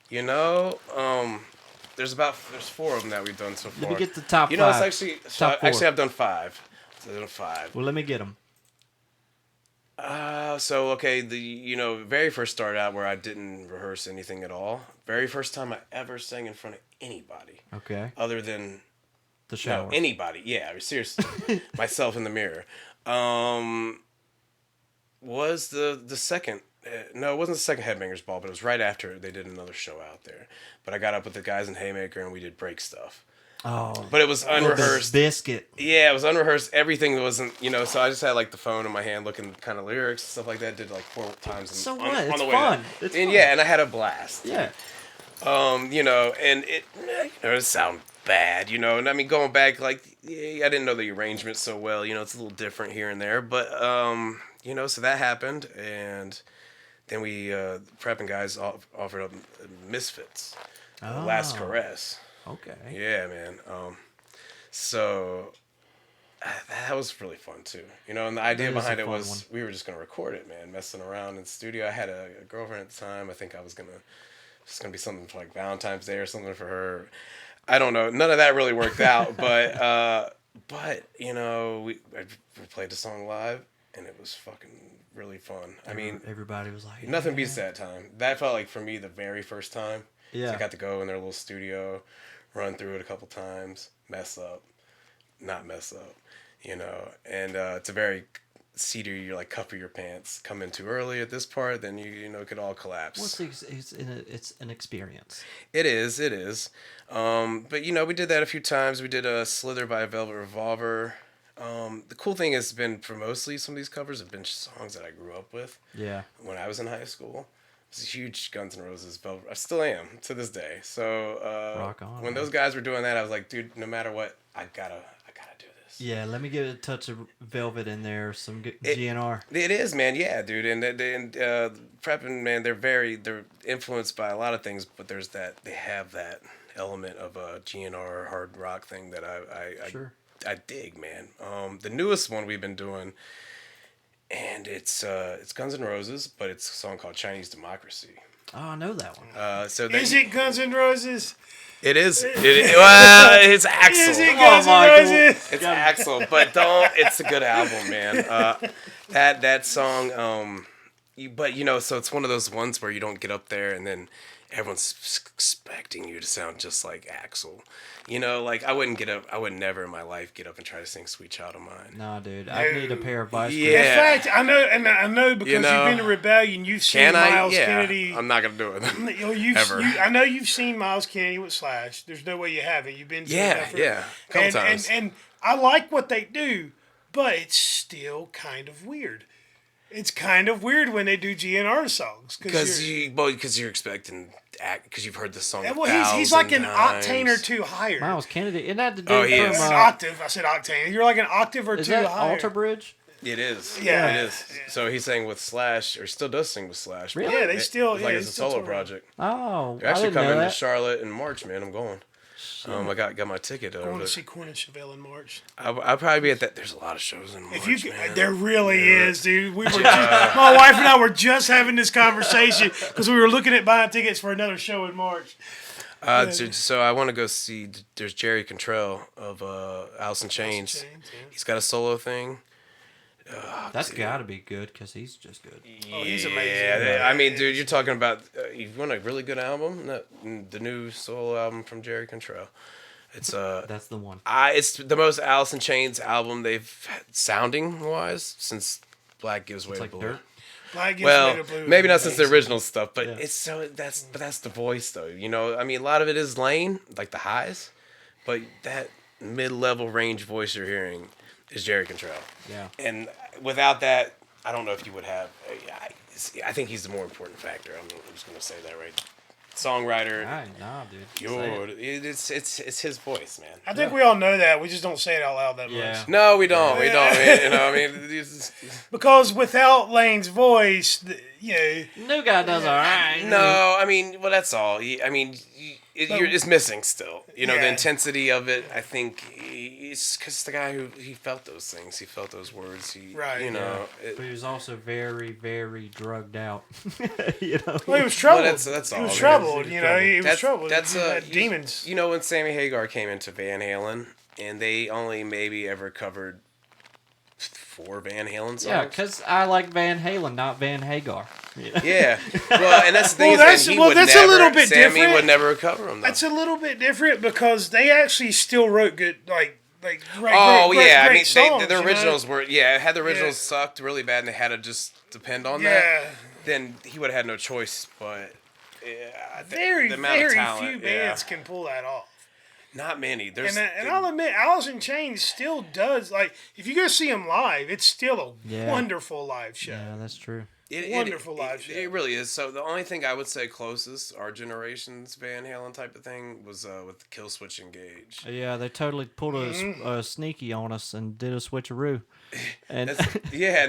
there's 4 of them that we've done so far. Let me get the top It's five. actually Top 4. I've done 5. So I've done 5. Well, let me get them. So okay, very first started out where I didn't rehearse anything at all. Very first time I ever sang in front of anybody. Okay. Other than The shower. no, anybody. Yeah, I mean, seriously, myself in the mirror. Was the second. No, it wasn't the second Headbangers ball, but it was right after they did another show out there. But I got up with the guys in Haymaker and we did break stuff. Oh. But it was unrehearsed. Biscuit. Yeah, it was unrehearsed. Everything wasn't, so I just had like the phone in my hand looking kind of lyrics, stuff like that. Did like 4 times. So on, what? on It's the way fun. there. It's and fun. yeah, and I had a blast. Yeah. And it sounded bad, and I mean, going back, like, yeah, I didn't know the arrangement so well, it's a little different here and there, but, so that happened, and then we, prepping guys offered up Misfits, Last Caress. Okay. Yeah, man. So that was really fun too, and the idea That is behind a it fun was one. we were just gonna record it, man, messing around in the studio. I had a girlfriend at the time. I think I was it's gonna be something for like Valentine's Day or something for her. I don't know. None of that really worked out, but we played the song live and it was fucking really fun. I mean, everybody was like, nothing beats that time. That felt like for me the very first time. Yeah. So I got to go in their little studio, run through it a couple times, not mess up, and it's a very cedar. You're like cover your pants, come in too early at this part, then it could all collapse. Well, it's an experience. It is. But we did that a few times. We did a Slither by Velvet Revolver. The cool thing has been for mostly some of these covers have been songs that I grew up with. Yeah. When I was in high school. I was a huge Guns N' Roses Velvet. I still am to this day. So Rock on, when man. those guys were doing that, I was like, dude, no matter what, I gotta do this. Yeah, let me get a touch of Velvet in there, some GNR. It is, man. Yeah, dude. And Preppin', man, they're influenced by a lot of things, but they have that element of a GNR hard rock thing that I dig, man. The newest one we've been doing, and it's Guns N' Roses, but it's a song called Chinese Democracy. Oh, I know that one. Is it Guns N' Roses? It is. Well, it's Axl. Is it Guns N' Roses? It's Axl, but it's a good album, man. That song, so it's one of those ones where you don't get up there and then everyone's expecting you to sound just like Axl. Like I would never in my life get up and try to sing "Sweet Child of Mine." Nah, dude, I need a pair of vice grips. Yeah. In fact, I know because you've been to Rebellion. You've seen Miles Kennedy. I'm not gonna do it. Ever. I know you've seen Miles Kennedy with Slash. There's no way you haven't. You've been to a couple times. And I like what they do, but it's still kind of weird. It's kind of weird when they do GNR songs because you're expecting because you've heard the song. Well, he's like an times. octane or two higher. Miles Kennedy, isn't that the dude Oh, he from is. An octave. I said octane. You're like an octave or is two that higher. Alter Bridge? It is. Yeah. It is. So he sang with Slash, or still does sing with Slash. Really? Yeah, they still. It's like yeah, it's a still solo tour. project. Oh, They're I actually didn't know coming to that. Charlotte in March, man. I'm going. I got my ticket I over want to there. see Corn and Chevelle in March. I'll probably be at that. There's a lot of shows in March, man. There really is, dude. We were my wife and I were just having this conversation because we were looking at buying tickets for another show in March. So I want to go see. There's Jerry Cantrell of Alice in Chains. Yeah. He's got a solo thing. That's got to be good because he's just good. Oh, he's amazing. Yeah, I mean, dude, you're talking about you want a really good album? The new solo album from Jerry Cantrell. It's That's the one. it's the most Alice in Chains album they've had, sounding wise since Black Gives Way It's to like Blue. dirt. Black Gives Well, Way to Blue maybe is not since the amazing. original stuff, but Yeah. that's the voice though. I mean, a lot of it is Lane, like the highs, but that mid-level range voice you're hearing is Jerry Cantrell. Yeah. And without that, I don't know if you would have. I think he's the more important factor. I'm just gonna say that right. Songwriter. Nah, dude. Say it. It's his voice, man. I think we all know that. We just don't say it out loud that Yeah. much. No, we don't. We don't. I mean, Because without Lane's voice, New guy does all right. no. I mean, well, that's all. It's missing still. The Yeah. intensity of it. I think it's because the guy he felt those things. He felt those words. Right. But he was also very, very drugged out. Well, he was troubled. that's all, He was man. troubled. He was troubled. That's He had demons. When Sammy Hagar came into Van Halen, and they only maybe ever covered 4 Van Halen songs. Yeah, because I like Van Halen, not Van Hagar. Yeah. Well, and that's the thing. Well, is that he well, would that's never, a little bit Sammy different. would never cover them. Though. That's a little bit different because they actually still wrote good, great, great I mean, songs, the originals were, had the originals Yeah. sucked really bad and they had to just depend on Yeah. that, then he would have had no choice. But Very, the amount of very talent, few bands can pull that off. Not many. There's And I'll admit, Alice in Chains still does. Like, if you go see them live, it's still a wonderful live show. Yeah, that's true. Wonderful live show. It really is. So the only thing I would say closest, our generation's Van Halen type of thing, was with Kill Switch Engage. Yeah, they totally pulled a sneaky on us and did a switcheroo. And And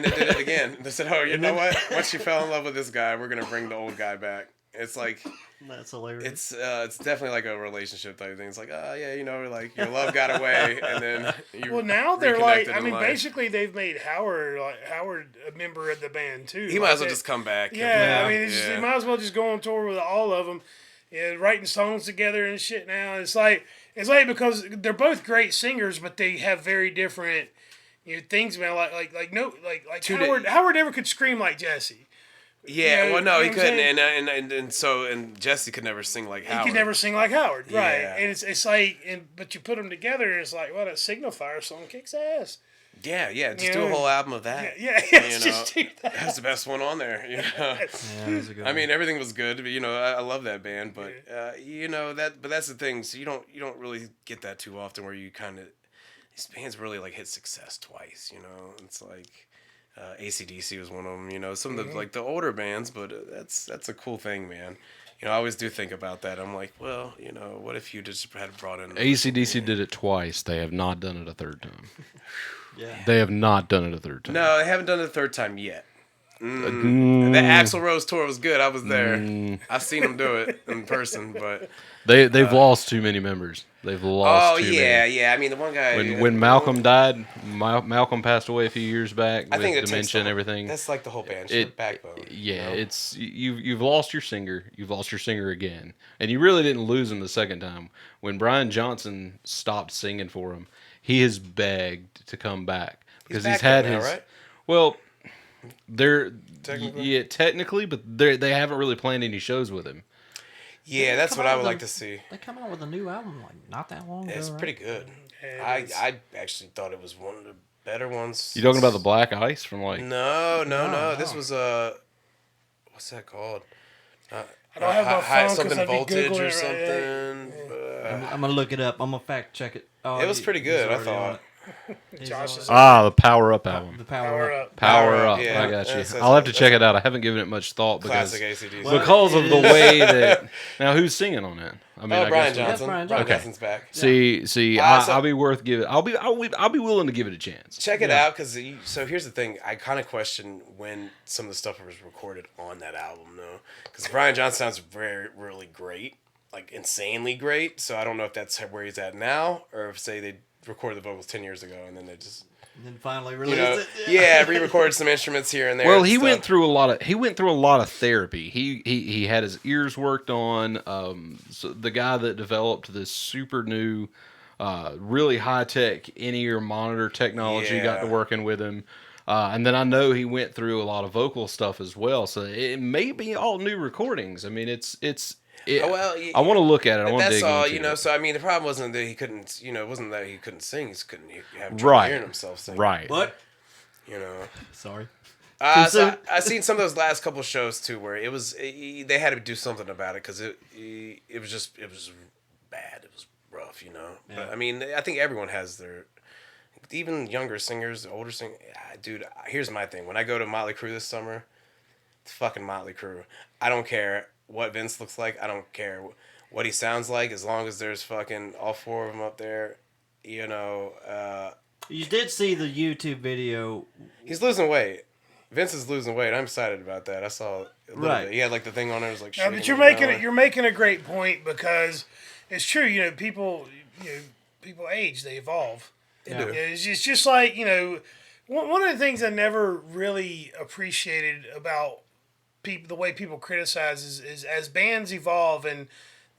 they did it again. They said, "Oh, you know what? Once you fell in love with this guy, we're gonna bring the old guy back." It's like that's hilarious. it's definitely like a relationship type thing. It's like, oh yeah, like your love got away, and then you. Well, now they're like, reconnected I in mean, life. basically they've made Howard a member of the band too. He might as well just come back. Yeah, I mean, Yeah. they might as well just go on tour with all of them, writing songs together and shit. Now it's like because they're both great singers, but they have very different things about Howard never could scream like Jesse. Yeah, Yeah, well, no, you he know what I'm couldn't, and Jesse could never sing like Howard. He could never sing like Howard, right? Yeah. And it's like, but you put them together, and it's like, well, that Signifier song kicks ass. Yeah, just You do a know? whole album of that. Yeah, just do that. That's the best one on there. Yeah, that's a good I mean, everything was good, but I love that band, but but that's the thing. So you don't really get that too often, where you kind of these bands really like hit success twice. It's like. AC/DC was one of them, some of the like the older bands, but that's a cool thing, man. I always do think about that. I'm like, well, what if you just had brought in AC/DC did it twice. They have not done it a third time. Yeah. They have not done it a third time. No, they haven't done it the third time yet. That Axl Rose tour was good. I was there. I've seen them do it in person, but They've lost too many members. They've lost too many. yeah. I mean, the one guy When Malcolm died, Malcolm passed away a few years back with it takes dementia and everything. That's like the whole band, backbone. Yeah, it's you've lost your singer. You've lost your singer again, and you really didn't lose him the second time. When Brian Johnson stopped singing for him, he has begged to come back because he's had now, his. right? Well, they're Technically? technically, but they haven't really planned any shows with him. Yeah, that's Come what out I would with like a- to see. They come out with a new album like not that long ago. It's right? pretty good. Yeah, it is. I actually thought it was one of the better ones. You talking about the Black Ice from like? No. No. This was what's that called? I don't have my phone 'cause something I'd be voltage Googling or it right something. I'm gonna look it up. I'm gonna fact check it. Oh, It was pretty good, I he's already on thought. it. Josh is The Power Up album. The Power power up. up. Power Power Up, Up. yeah. I got you. That's- I'll have to that's check it out. I haven't given it much thought because Classic AC/DC. because of the way that. Now, who's singing on it? I mean, I Brian guess Johnson. Brian Brian Johnson. Johnson's back. See, so- I'll be worth giving. I'll be willing to give it a chance. Check it out, because so here's the thing. I kind of question when some of the stuff was recorded on that album, though, because Brian Johnson sounds really great, like insanely great. So I don't know if that's where he's at now, or if say they recorded the vocals 10 years ago and then they just And then finally released it. re-recorded some instruments here and there. Well, and he stuff. went through a lot of therapy. He had his ears worked on. So the guy that developed this super new, really high tech in-ear monitor technology got to Yeah. working with him. And then I know he went through a lot of vocal stuff as well. So it may be all new recordings. I mean, it's. I want to look at it. I want to That's dig all, into it. So I mean, the problem wasn't that he couldn't, it wasn't that he couldn't sing. He just couldn't have trouble Right. hearing himself sing. Right. What? You know. Sorry. So soon? I seen some of those last couple shows too, where it was they had to do something about it because it was bad. It was rough, you know. Yeah. But I mean, I think everyone has their, even younger singers, older singers. Dude, here's my thing. When I go to Motley Crue this summer, it's fucking Motley Crue. I don't care what Vince looks like. I don't care what he sounds like, as long as there's fucking all four of them up there. You know. You did see the YouTube video. He's losing weight. Vince is losing weight. I'm excited about that. I saw a little Right. bit. He had like the thing on it. It was like. Yeah, shaking but you're his making belly. it. You're making a great point because it's true. You know, people age. They evolve. They Yeah. do. It's just like, one of the things I never really appreciated about people, the way people criticize is as bands evolve and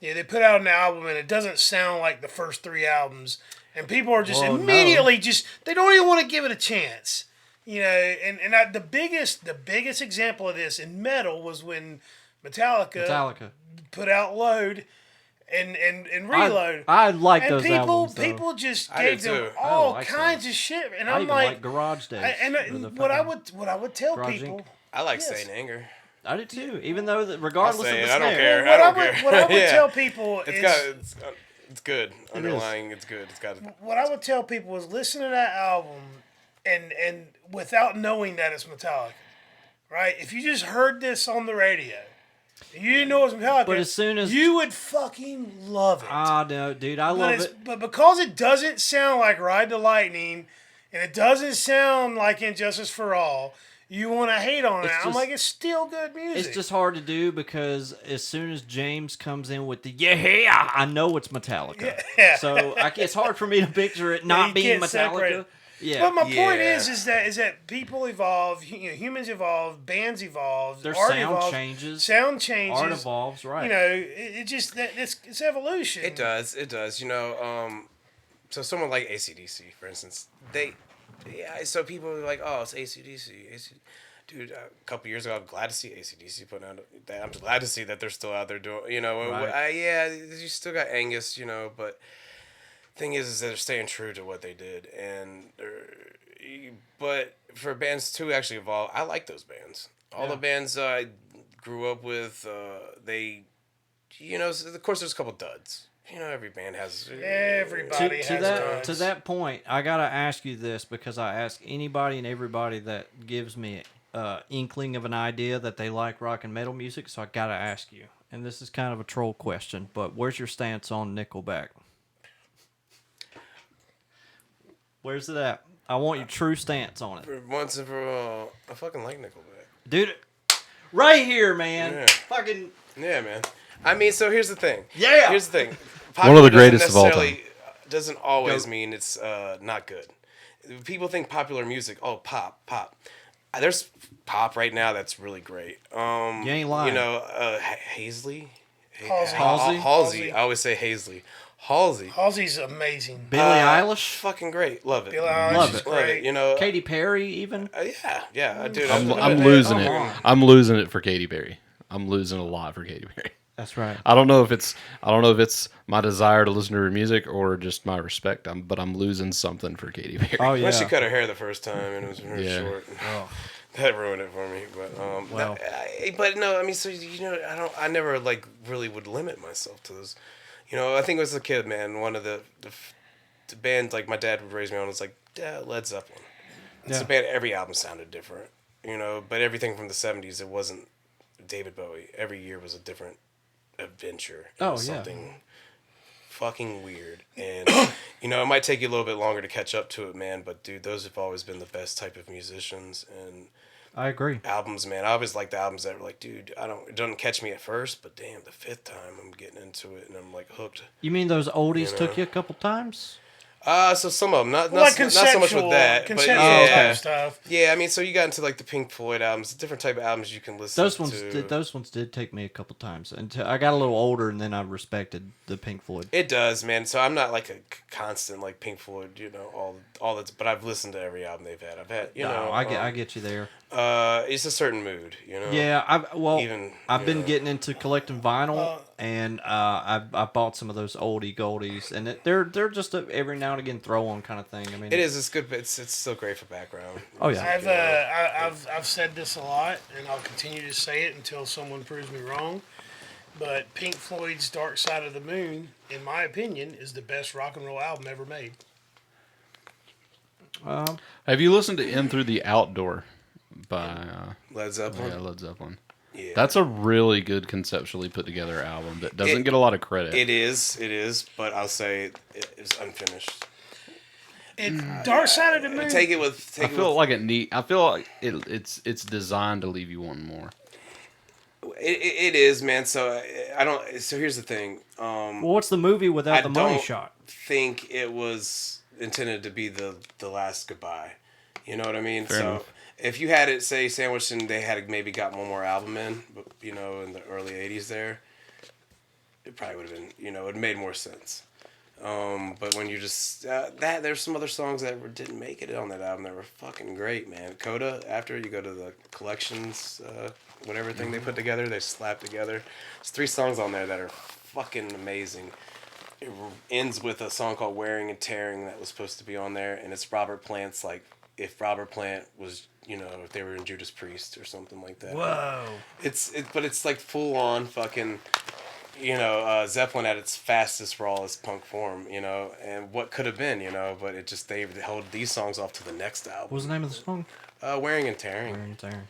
Yeah, they put out an album and it doesn't sound like the first 3 albums, and people are just Well, immediately they don't even want to give it a chance. You know, and the biggest example of this in metal was when Metallica put out Load and Reload. I like and those albums, though. people just I gave do them too. all like kinds those. of shit, and I I'm even like Garage Days. what I would tell Garage people. Inc. I like Yes. Saint Anger. I do too, even though I'll regardless of say the it. I don't snare. care. I don't care. What I would Yeah. tell people It's is got it's good. Underlying, it's good. It's got. what I would tell people is listen to that album and without knowing that it's Metallica, right? If you just heard this on the radio, and you didn't know it was Metallica, But as soon as- you would fucking love it. Ah, no, dude, I love it. But because it doesn't sound like Ride the Lightning, and it doesn't sound like Injustice for All, you want to hate on it. It's I'm just- like, it's still good music. It's just hard to do because as soon as James comes in with the yeah, I know it's Metallica. Yeah. So it's hard for me to picture it not you being can't separate Metallica. it. Yeah. But my point Yeah. is that people evolve, humans evolve, bands evolve, Their art sound evolves, changes. sound changes, Art evolves, right? You know, it just it's evolution. It does. It does. You know, so someone like AC/DC, for instance, so people are like, oh, it's AC/DC. Dude, a couple years ago, I'm glad to see AC/DC putting out. I'm glad to see that they're still out there doing. You know, Right. yeah, you still got Angus. You know, but thing is that they're staying true to what they did, but for bands to actually evolve, I like those bands. All the bands I grew up with, of course, there's a couple duds. You know, every band has. Everybody has duds. To that point, I gotta ask you this because I ask anybody and everybody that gives me inkling of an idea that they like rock and metal music. So I gotta ask you, and this is kind of a troll question, but where's your stance on Nickelback? Where's it at? I want your true stance on it, For once and for all, I fucking like Nickelback. dude. Right here, man. Yeah. Fucking Yeah, man. I mean, so here's the thing. Yeah. Here's the thing. One of the Popular greatest doesn't of all necessarily- Doesn't always mean it's not good. People think popular music, pop. There's pop right now that's really great. You ain't lying. You know, Halsey. Halsey. I always say Halsey. Halsey. Halsey's amazing. Billie Eilish, Fucking great. Love it. Billie Eilish Love is it. Love it. great. You know. Katy Perry, even. Yeah. Dude, I'm losing Come it. on. I'm losing it for Katy Perry. I'm losing a lot for Katy Perry. That's right. I don't know if it's my desire to listen to her music or just my respect. But I'm losing something for Katy Perry. Oh yeah. When she cut her hair the first time and it was very Yeah. short. Oh. That ruined it for me. But Wow. but no, I mean, so I never like really would limit myself to those. You know, I think as a kid, man, one of the bands like my dad would raise me on was like Led Zeppelin. It's Yeah. a band. Every album sounded different. You know, but everything from the '70s, it wasn't David Bowie. Every year was a different adventure. It was something fucking weird, and you know, it might take you a little bit longer to catch up to it, man. But dude, those have always been the best type of musicians and I agree. albums, man. I always like the albums that were like, dude, it doesn't catch me at first, but damn, the 5th time I'm getting into it and I'm like hooked. You mean those oldies You took know. you a couple times? So some of them, not Like so much with that, but conceptual yeah, type stuff. yeah. I mean, so you got into like the Pink Floyd albums, different type of albums you can listen Those to. ones did take me a couple times until I got a little older, and then I respected the Pink Floyd. It does, man. So I'm not like a constant like Pink Floyd, you know, all that. But I've listened to every album they've had. I've had, you know, I get you there. it's a certain mood, you know. Yeah, I've been know. getting into collecting vinyl, and I bought some of those oldie goldies, and they're just a every now and again throw on kind of thing. I mean, It is. It's good, but it's still great for background. Oh, yeah. I've said this a lot, and I'll continue to say it until someone proves me wrong. But Pink Floyd's Dark Side of the Moon, in my opinion, is the best rock and roll album ever made. Have you listened to In Through the Outdoor by Led Zeppelin. Led Zeppelin? Yeah. That's a really good conceptually put together album that doesn't get a lot of credit. It is, but I'll say it's unfinished. Dark Side of the Moon. Take it with. I feel like it's designed to leave you wanting more. It is, man. So I don't. So here's the thing. well, what's the movie without I the money don't shot? think it was intended to be the last goodbye. You know what I mean? Fair enough. If you had it say sandwiched and they had maybe got one more album in, but you know, in the early '80s there. it probably would have been, it made more sense. But when you just there's some other songs that didn't make it on that album that were fucking great, man. Coda, after you go to the collections, whatever thing they put together, they slapped together. There's 3 songs on there that are fucking amazing. It ends with a song called "Wearing and Tearing" that was supposed to be on there, and it's Robert Plant's like if Robert Plant was, if they were in Judas Priest or something like that. Whoa. But it's like full on fucking. Zeppelin at its fastest, rawest punk form, and what could have been, but it just, they held these songs off to the next album. What was the name of the song? Wearing and Tearing. Wearing and Tearing.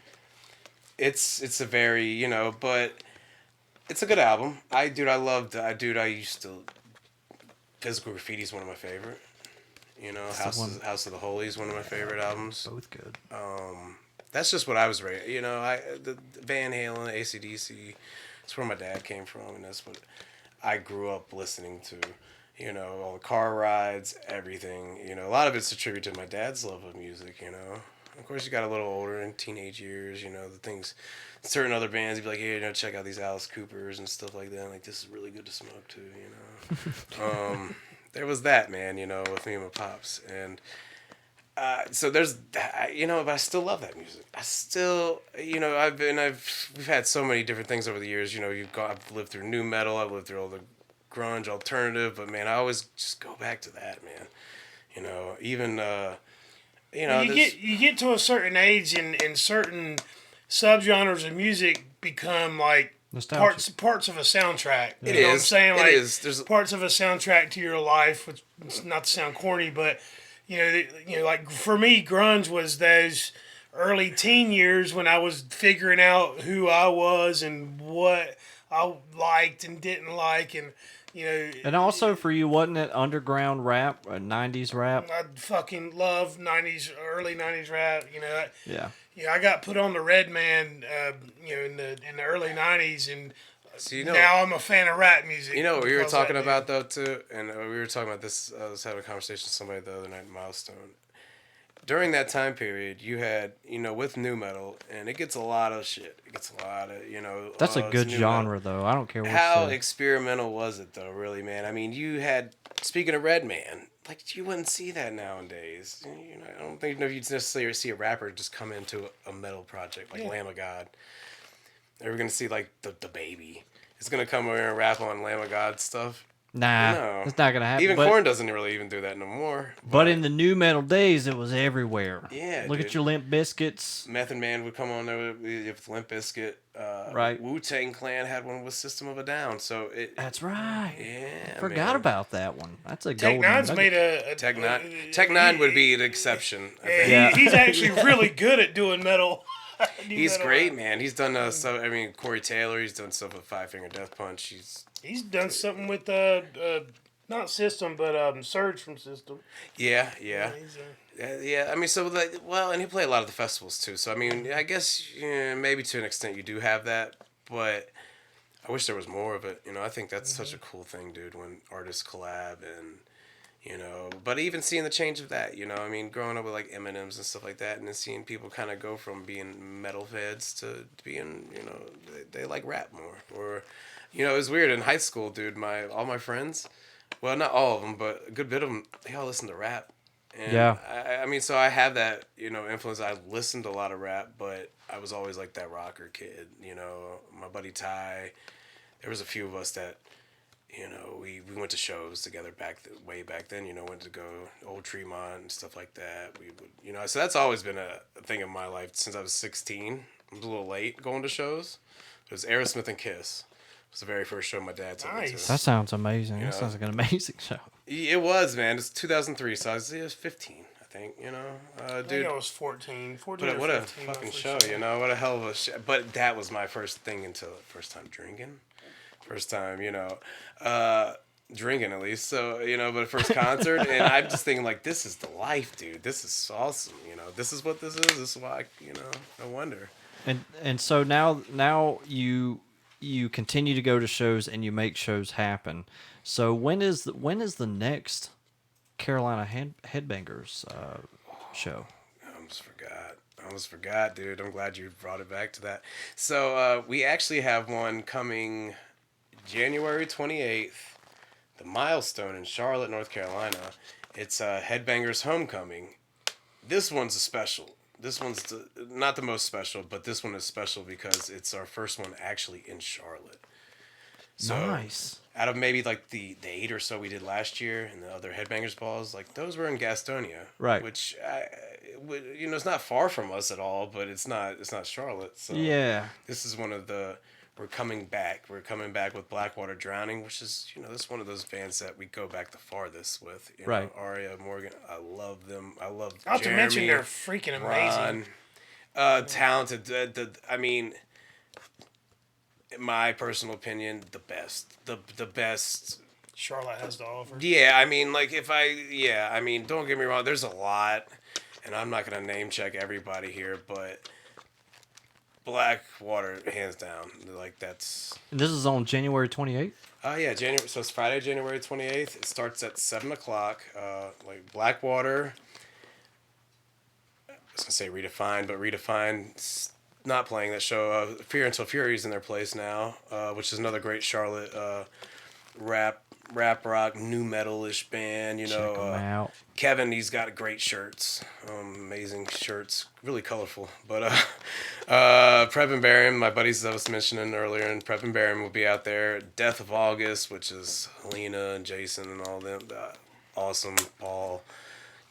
It's a very, but it's a good album. I used to, Physical Graffiti is one of my favorite. House of the Holy is one of my favorite albums. Both good. That's just what I was raised, the Van Halen, AC/DC. That's where my dad came from, and that's what I grew up listening to. All the car rides, everything. A lot of it's attributed to my dad's love of music. Of course, you got a little older in teenage years. The things, certain other bands, you'd be like, hey, check out these Alice Coopers and stuff like that. Like, this is really good to smoke too. There was that, man. With me and my pops, and. So there's, but I still love that music. I still, we've had so many different things over the years. I've lived through new metal, I've lived through all the grunge, alternative, but man, I always just go back to that, man. Even, you get to a certain age and certain subgenres of music become like parts of a soundtrack. It you know is. What I'm saying? Like, it is. There's parts of a soundtrack to your life, which not to sound corny, but. Like for me, grunge was those early teen years when I was figuring out who I was and what I liked and didn't like, and And also for you, wasn't it underground rap, 90s rap? I fucking love early '90s rap. Yeah. I got put on the Red Man, in the early '90s, and So, now I'm a fan of rap music. what we were because talking that, about though too, and we were talking about this. I was having a conversation with somebody the other night in Milestone. During that time period, you had with new metal, and it gets a lot of shit. It gets a lot of That's a good genre, though. I don't care what. How experimental was it though? Really, man. I mean, you had, speaking of Red Man, like you wouldn't see that nowadays. I don't think you'd necessarily see a rapper just come into a metal project like Lamb of God. Are we gonna see like the Baby? It's gonna come over and rap on Lamb of God stuff. Nah, No. it's not gonna happen. Even but, Korn doesn't really even do that no more. But in the new metal days, it was everywhere. Yeah, Look dude. at your Limp Bizkits. Method Man would come on there with Limp Bizkit. Right. Wu-Tang Clan had one with System of a Down. So That's right. Yeah, I forgot about that one. That's a Tech golden Nine's nugget. made a Tech Nine. Tech Nine would be an exception. I think. Yeah. He's actually really good at doing metal. He's great, man. He's done stuff. I mean, Corey Taylor. He's done stuff with Five Finger Death Punch. He's done something with not System, but Surge from System. Yeah. He's, Yeah, I mean, and he played a lot of the festivals too. So I mean, I guess maybe to an extent you do have that, but I wish there was more of it. I think that's such a cool thing, dude. When artists collab and but even seeing the change of that, I mean, growing up with like Eminems and stuff like that, and then seeing people kind of go from being metal feds to being, they like rap more, or, it was weird in high school, dude. All my friends, well, not all of them, but a good bit of them, they all listen to rap. And Yeah. I mean, so I have that, influence. I listened to a lot of rap, but I was always like that rocker kid. My buddy Ty, there was a few of us that, we went to shows together way back then, went to go Old Tremont and stuff like that. We would, so that's always been a thing in my life since I was 16. I was a little late going to shows. It was Aerosmith and Kiss. It was the very first show my dad took me to. That sounds amazing. That sounds like an amazing show. It was, man. It's 2003, so I was 15, I think, I dude. think I was 14 What or a 15 fucking my show, first What a hell of a show. But that was my first thing until first time drinking. First time, drinking at least. So, but first concert. And I'm just thinking, like, this is the life, dude. This is awesome. This is what this is. This is why, no wonder. And so now you continue to go to shows and you make shows happen. So when is the next Carolina Headbangers show? I almost forgot, dude. I'm glad you brought it back to that. So we actually have one coming January 28th, the Milestone in Charlotte, North Carolina. It's Headbangers Homecoming. This one's a special. This one's not the most special, but this one is special because it's our first one actually in Charlotte. So, Nice. out of maybe like the 8 or so we did last year and the other Headbangers balls, like those were in Gastonia. Right. Which, it's not far from us at all, but it's not Charlotte. So Yeah. this is one of the... We're coming back. We're coming back with Blackwater Drowning, which is, this is one of those bands that we go back the farthest with. Right. Aria, Morgan, I love them. I love Not Jeremy, to mention they're freaking amazing. Ron, talented. I mean, in my personal opinion, the best. The best. Charlotte has to offer. Yeah, I mean, like don't get me wrong. There's a lot, and I'm not gonna name check everybody here, but Blackwater, hands down. Like that's. And this is on January 28th? Yeah, January. So it's Friday, January 28th. It starts at 7:00. Like Blackwater. I was gonna say Redefined, but Redefined's not playing that show. Fear Until Fury's in their place now, which is another great Charlotte rap rock new metal-ish band. Check them out. Kevin, he's got great shirts, amazing shirts, really colorful. But Prep and Barium, my buddies I was mentioning earlier, and Prep and Barium will be out there. Death of August, which is Helena and Jason and all them, awesome. Paul,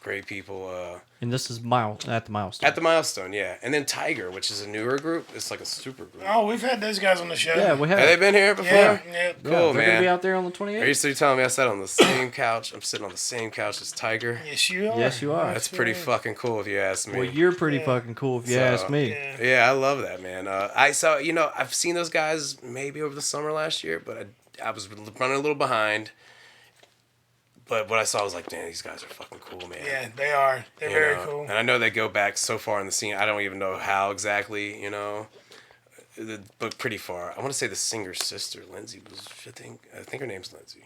great people. And this is at the Milestone. At the Milestone, yeah. And then Tiger, which is a newer group. It's like a super group. Oh, we've had those guys on the show. Yeah, we have. Have they been here before? Yeah. Cool, Yeah, they're man. gonna be out there on the 28th. Are you still telling me I sat on the same couch? I'm sitting on the same couch as Tiger. Yes, you are. Yes, you are. That's pretty fucking cool if you ask me. Well, you're pretty fucking cool if you ask me. Yeah. Yeah, I love that, man. I saw, I've seen those guys maybe over the summer last year, but I was running a little behind. But what I saw was like, damn, these guys are fucking cool, man. Yeah, they are. They're very cool. And I know they go back so far in the scene. I don't even know how exactly, but pretty far. I want to say the singer's sister, Lindsay, I think her name's Lindsay.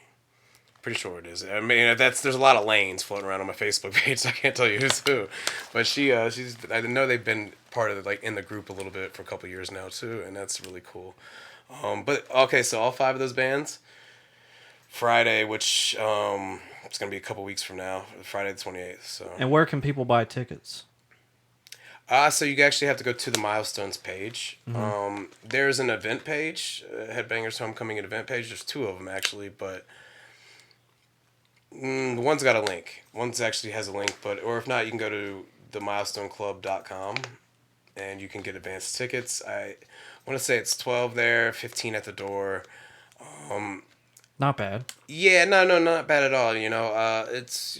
Pretty sure it is. I mean, there's a lot of lanes floating around on my Facebook page, so I can't tell you who's who. But she's. I know they've been part of in the group a little bit for a couple years now too, and that's really cool. But okay, so all 5 of those bands, Friday, which it's gonna be a couple weeks from now, Friday the 28th. So. And where can people buy tickets? So you actually have to go to the Milestones page. Mm-hmm. There's an event page, Headbangers Homecoming event page. There's 2 of them actually, but one's got a link. One's actually has a link, or if not, you can go to themilestoneclub.com and you can get advanced tickets. I want to say it's 12 there, 15 at the door. Not bad. Yeah, no, not bad at all. It's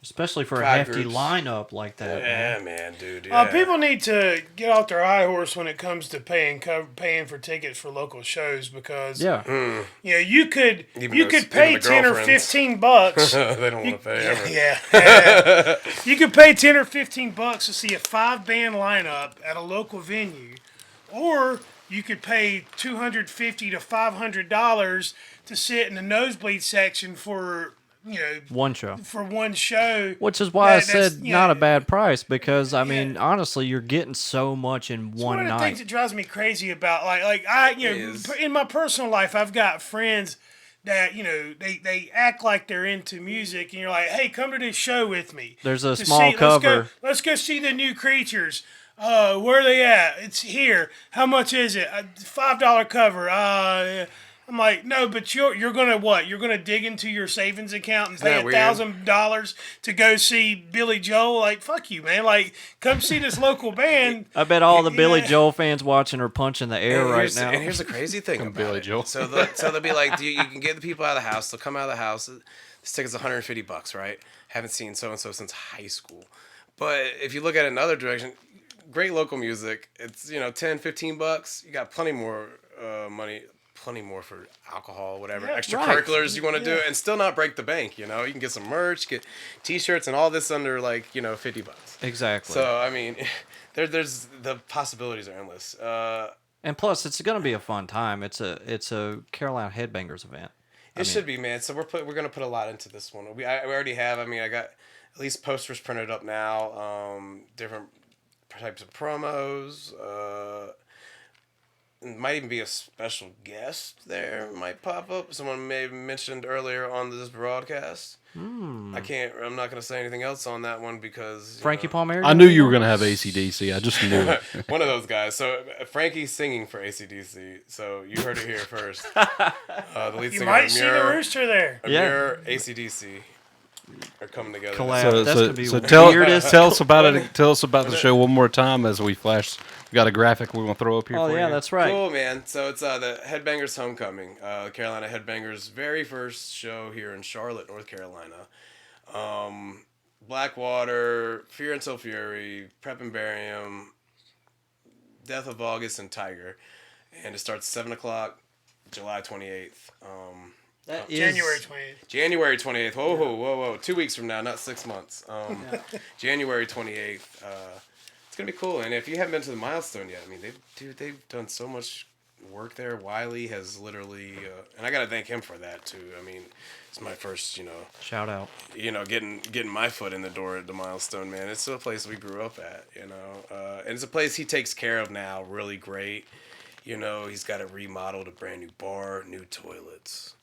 Especially for a 5 hefty groups. lineup like that. Yeah, man, dude. Yeah. People need to get off their high horse when it comes to paying for tickets for local shows because Yeah. you could Even pay the 10 or girlfriends. $15. They don't want to pay ever. Yeah. You could pay 10 or $15 to see a 5-band lineup at a local venue, or you could pay $250 to $500 to sit in the nosebleed section for One show. for one show. Which is why I that's, said not a bad price because, I mean, honestly, you're getting so much in one One of the night. things that drives me crazy about I in my personal life, I've got friends that they act like they're into music, and you're like, hey, come to this show with me. There's a small cover. Let's go see the New Creatures. Where are they at? It's here. How much is it? $5 cover. I'm like, no, but you're gonna what? You're gonna dig into your savings account and pay $1,000 to go see Billy Joel? Like, fuck you, man. Like, come see this local band. I bet all the Billy Joel fans watching are punching the air right now. And here's the crazy thing about Billy it. Joel. So they'll be like, you can get the people out of the house. They'll come out of the house. This ticket's $150, right? Haven't seen so-and-so since high school. But if you look at it another direction, great local music. It's, $10, $15. You got plenty more money. Plenty more for alcohol, whatever, extracurriculars you want to do, and still not break the bank. You can get some merch, get T-shirts, and all this under $50. Exactly. So I mean, there's the possibilities are endless. And plus, it's going to be a fun time. It's a Carolina Headbangers event. It should be, man. So we're gonna put a lot into this one. We already have. I mean, I got at least posters printed up now. Different types of promos. might even be a special guest there. Might pop up. Someone may have mentioned earlier on this broadcast. I'm not going to say anything else on that one because Frankie Palmieri. I knew you were going to have ACDC. I just knew it. one of those guys. So Frankie's singing for AC/DC. So you heard it here first. The lead You singer might see the Amir, Rooster there. Amir, AC/DC are coming together. Collab. That's gonna be tell weirdest. us about it. Tell us about the show one more time as we flash. We got a graphic we want to throw up here. Oh for yeah, you. that's right. Cool, man. So it's the Headbangers Homecoming. Carolina Headbangers' very first show here in Charlotte, North Carolina. Blackwater, Fear Until Fury, Prep and Barium, Death of August, and Tiger. And it starts 7 o'clock, July 28th. That is January 28th. January 28th. Whoa. 2 weeks from now, not 6 months. January 28th. It's going to be cool. And if you haven't been to the Milestone yet, I mean, they've done so much work there. Wiley has literally, and I got to thank him for that too. I mean, it's my first, shout out. getting my foot in the door at the Milestone, man. It's a place we grew up at, and it's a place he takes care of now really great. He's got it remodeled, a brand new bar, new toilets.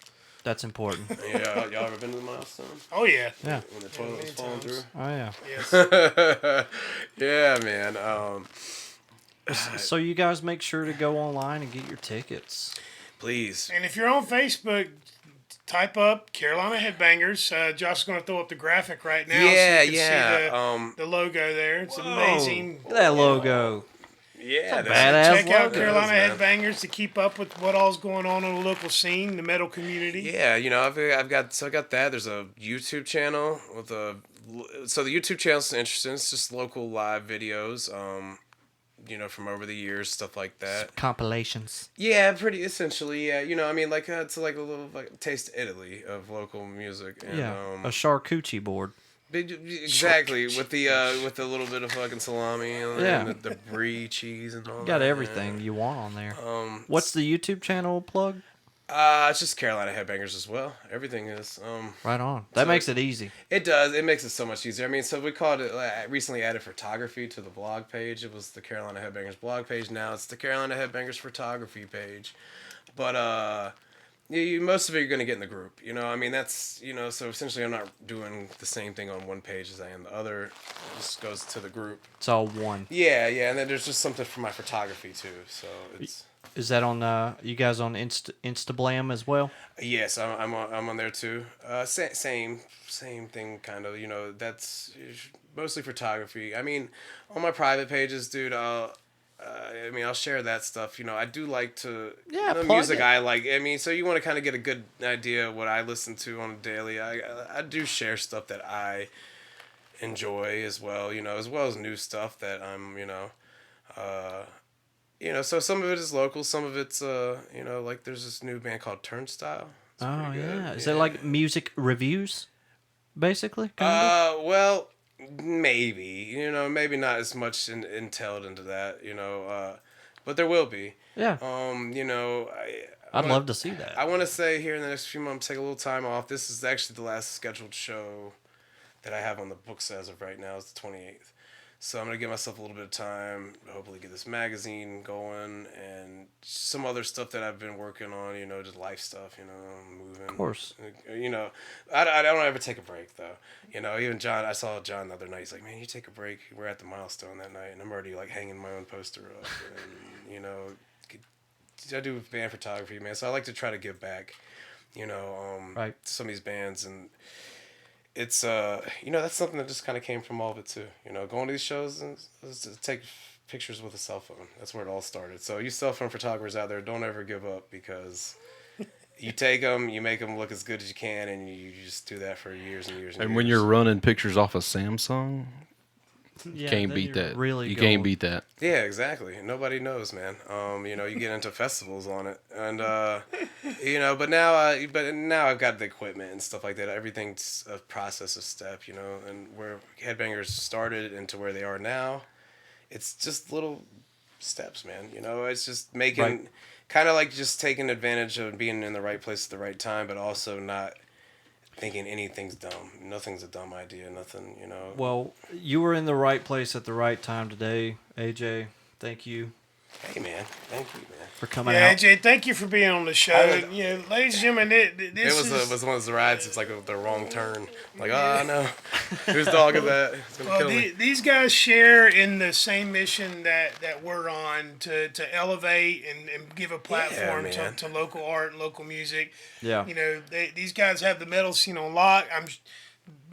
That's important. Yeah, y'all ever been to the Milestone? Oh, yeah. Yeah. When the toilet was falling through? Oh yeah. Yes. Yeah, man. So you guys make sure to go online and get your tickets. Please. And if you're on Facebook, type up Carolina Headbangers. Josh is going to throw up the graphic right now. Yeah, so you can yeah. See the logo there. It's amazing. Look at that logo. Yeah, badass Check out logo. Carolina Man. Headbangers to keep up with what all's going on in the local scene, the metal community. Yeah, I got that. There's a YouTube channel so the YouTube channel's interesting. It's just local live videos, from over the years, stuff like that. Compilations. Yeah, pretty essentially. Yeah, it's like a little taste of Italy of local music. And, Yeah. A charcuterie board. exactly with the little bit of fucking salami and, Yeah. and the brie cheese and all You that. got everything you want on there. Yeah. What's the YouTube channel plug? It's just Carolina Headbangers as well. Everything is. Right on. That makes it easy. It does. It makes it so much easier. I mean, so we called it. Recently added photography to the blog page. It was the Carolina Headbangers blog page. Now it's the Carolina Headbangers photography page. But most of it you're gonna get in the group. That's So essentially, I'm not doing the same thing on one page as I am the other. It just goes to the group. It's all one. Yeah, and then there's just something for my photography too. So it's. Is that on you guys on Instablam as well? Yes, I'm on there too. Same thing, kind of. That's mostly photography. I mean, on my private pages, dude, I'll share that stuff. I do like to. Yeah, the plug music it. I like. I mean, so you want to kind of get a good idea of what I listen to on a daily. I do share stuff that I enjoy as well. As well as new stuff that I'm. So some of it is local, some of it's, like there's this new band called Turnstile. It's Oh pretty good. yeah. Is it like music reviews, basically? Kinda? Well, maybe, maybe not as much entailed into that, but there will be. Yeah. I'd love to see that. I want to say here in the next few months, take a little time off. This is actually the last scheduled show that I have on the books as of right now. It's the 28th. So I'm going to give myself a little bit of time, hopefully get this magazine going, and some other stuff that I've been working on, just life stuff, moving. Of course. I don't ever take a break, though. Even John, I saw John the other night. He's like, man, you take a break. We're at the Milestone that night, and I'm already, hanging my own poster up. And, I do band photography, man, so I like to try to give back, Right. to some of these bands, and... It's that's something that just kind of came from all of it too. Going to these shows and just take pictures with a cell phone. That's where it all started. So you cell phone photographers out there, don't ever give up because you take them, you make them look as good as you can, and you just do that for years and years. And when you're running pictures off of Samsung, Yeah, can't then beat you're that. Really You going. can't beat that. Yeah, exactly. Nobody knows, man. You get into festivals on it, and but now I've got the equipment and stuff like that. Everything's a process, a step, and where Headbangers started into where they are now, it's just little steps, man. It's just making Right. kind of like just taking advantage of being in the right place at the right time, but also not thinking anything's dumb. Nothing's a dumb idea. Nothing, Well, you were in the right place at the right time today, AJ. Thank you Hey, man. Thank you, man. for coming Yeah, out. AJ, thank you for being on the show. Ladies and gentlemen, this It was one of those rides. It's like the wrong turn. Like, oh no, whose dog is that? It's gonna kill me. these guys share in the same mission that we're on to elevate and give a platform man. to local art and local music. Yeah. You know, these guys have the metal scene on lock.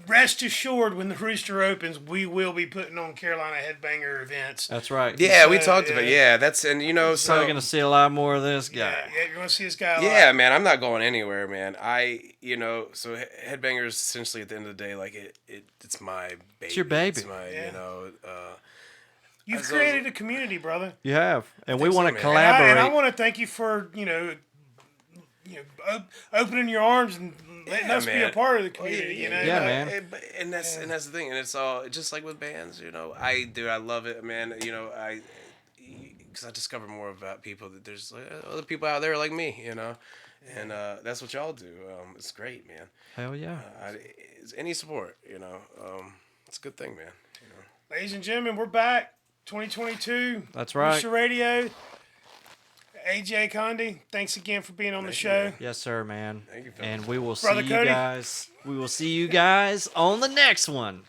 Rest assured, when the Rooster opens, we will be putting on Carolina Headbanger events. That's right. Yeah, we So, talked about that's and Probably so gonna see a lot more of this guy. Yeah, you're gonna see this guy. A yeah, lot. man, I'm not going anywhere, man. So Headbangers essentially at the end of the day, like it's my baby. It's your baby. It's my You've as created a community, brother. You have, and we think want so, to man. collaborate. And I want to thank you for opening your arms and letting us be a man. part of the community. You know, Yeah, man. And that's the thing, and it's all just like with bands. I love it, man. Because I discover more about people that there's other people out there like me. And that's what y'all do. It's great, man. Hell yeah. It's any support, it's a good thing, man. ladies and gentlemen, we're back. 2022. That's right. Rooster Radio. AJ Condi, thanks again for being on the show. Yes, sir, man. Thank you, fellas. And we will Brother see Cody. you guys. We will see you guys on the next one.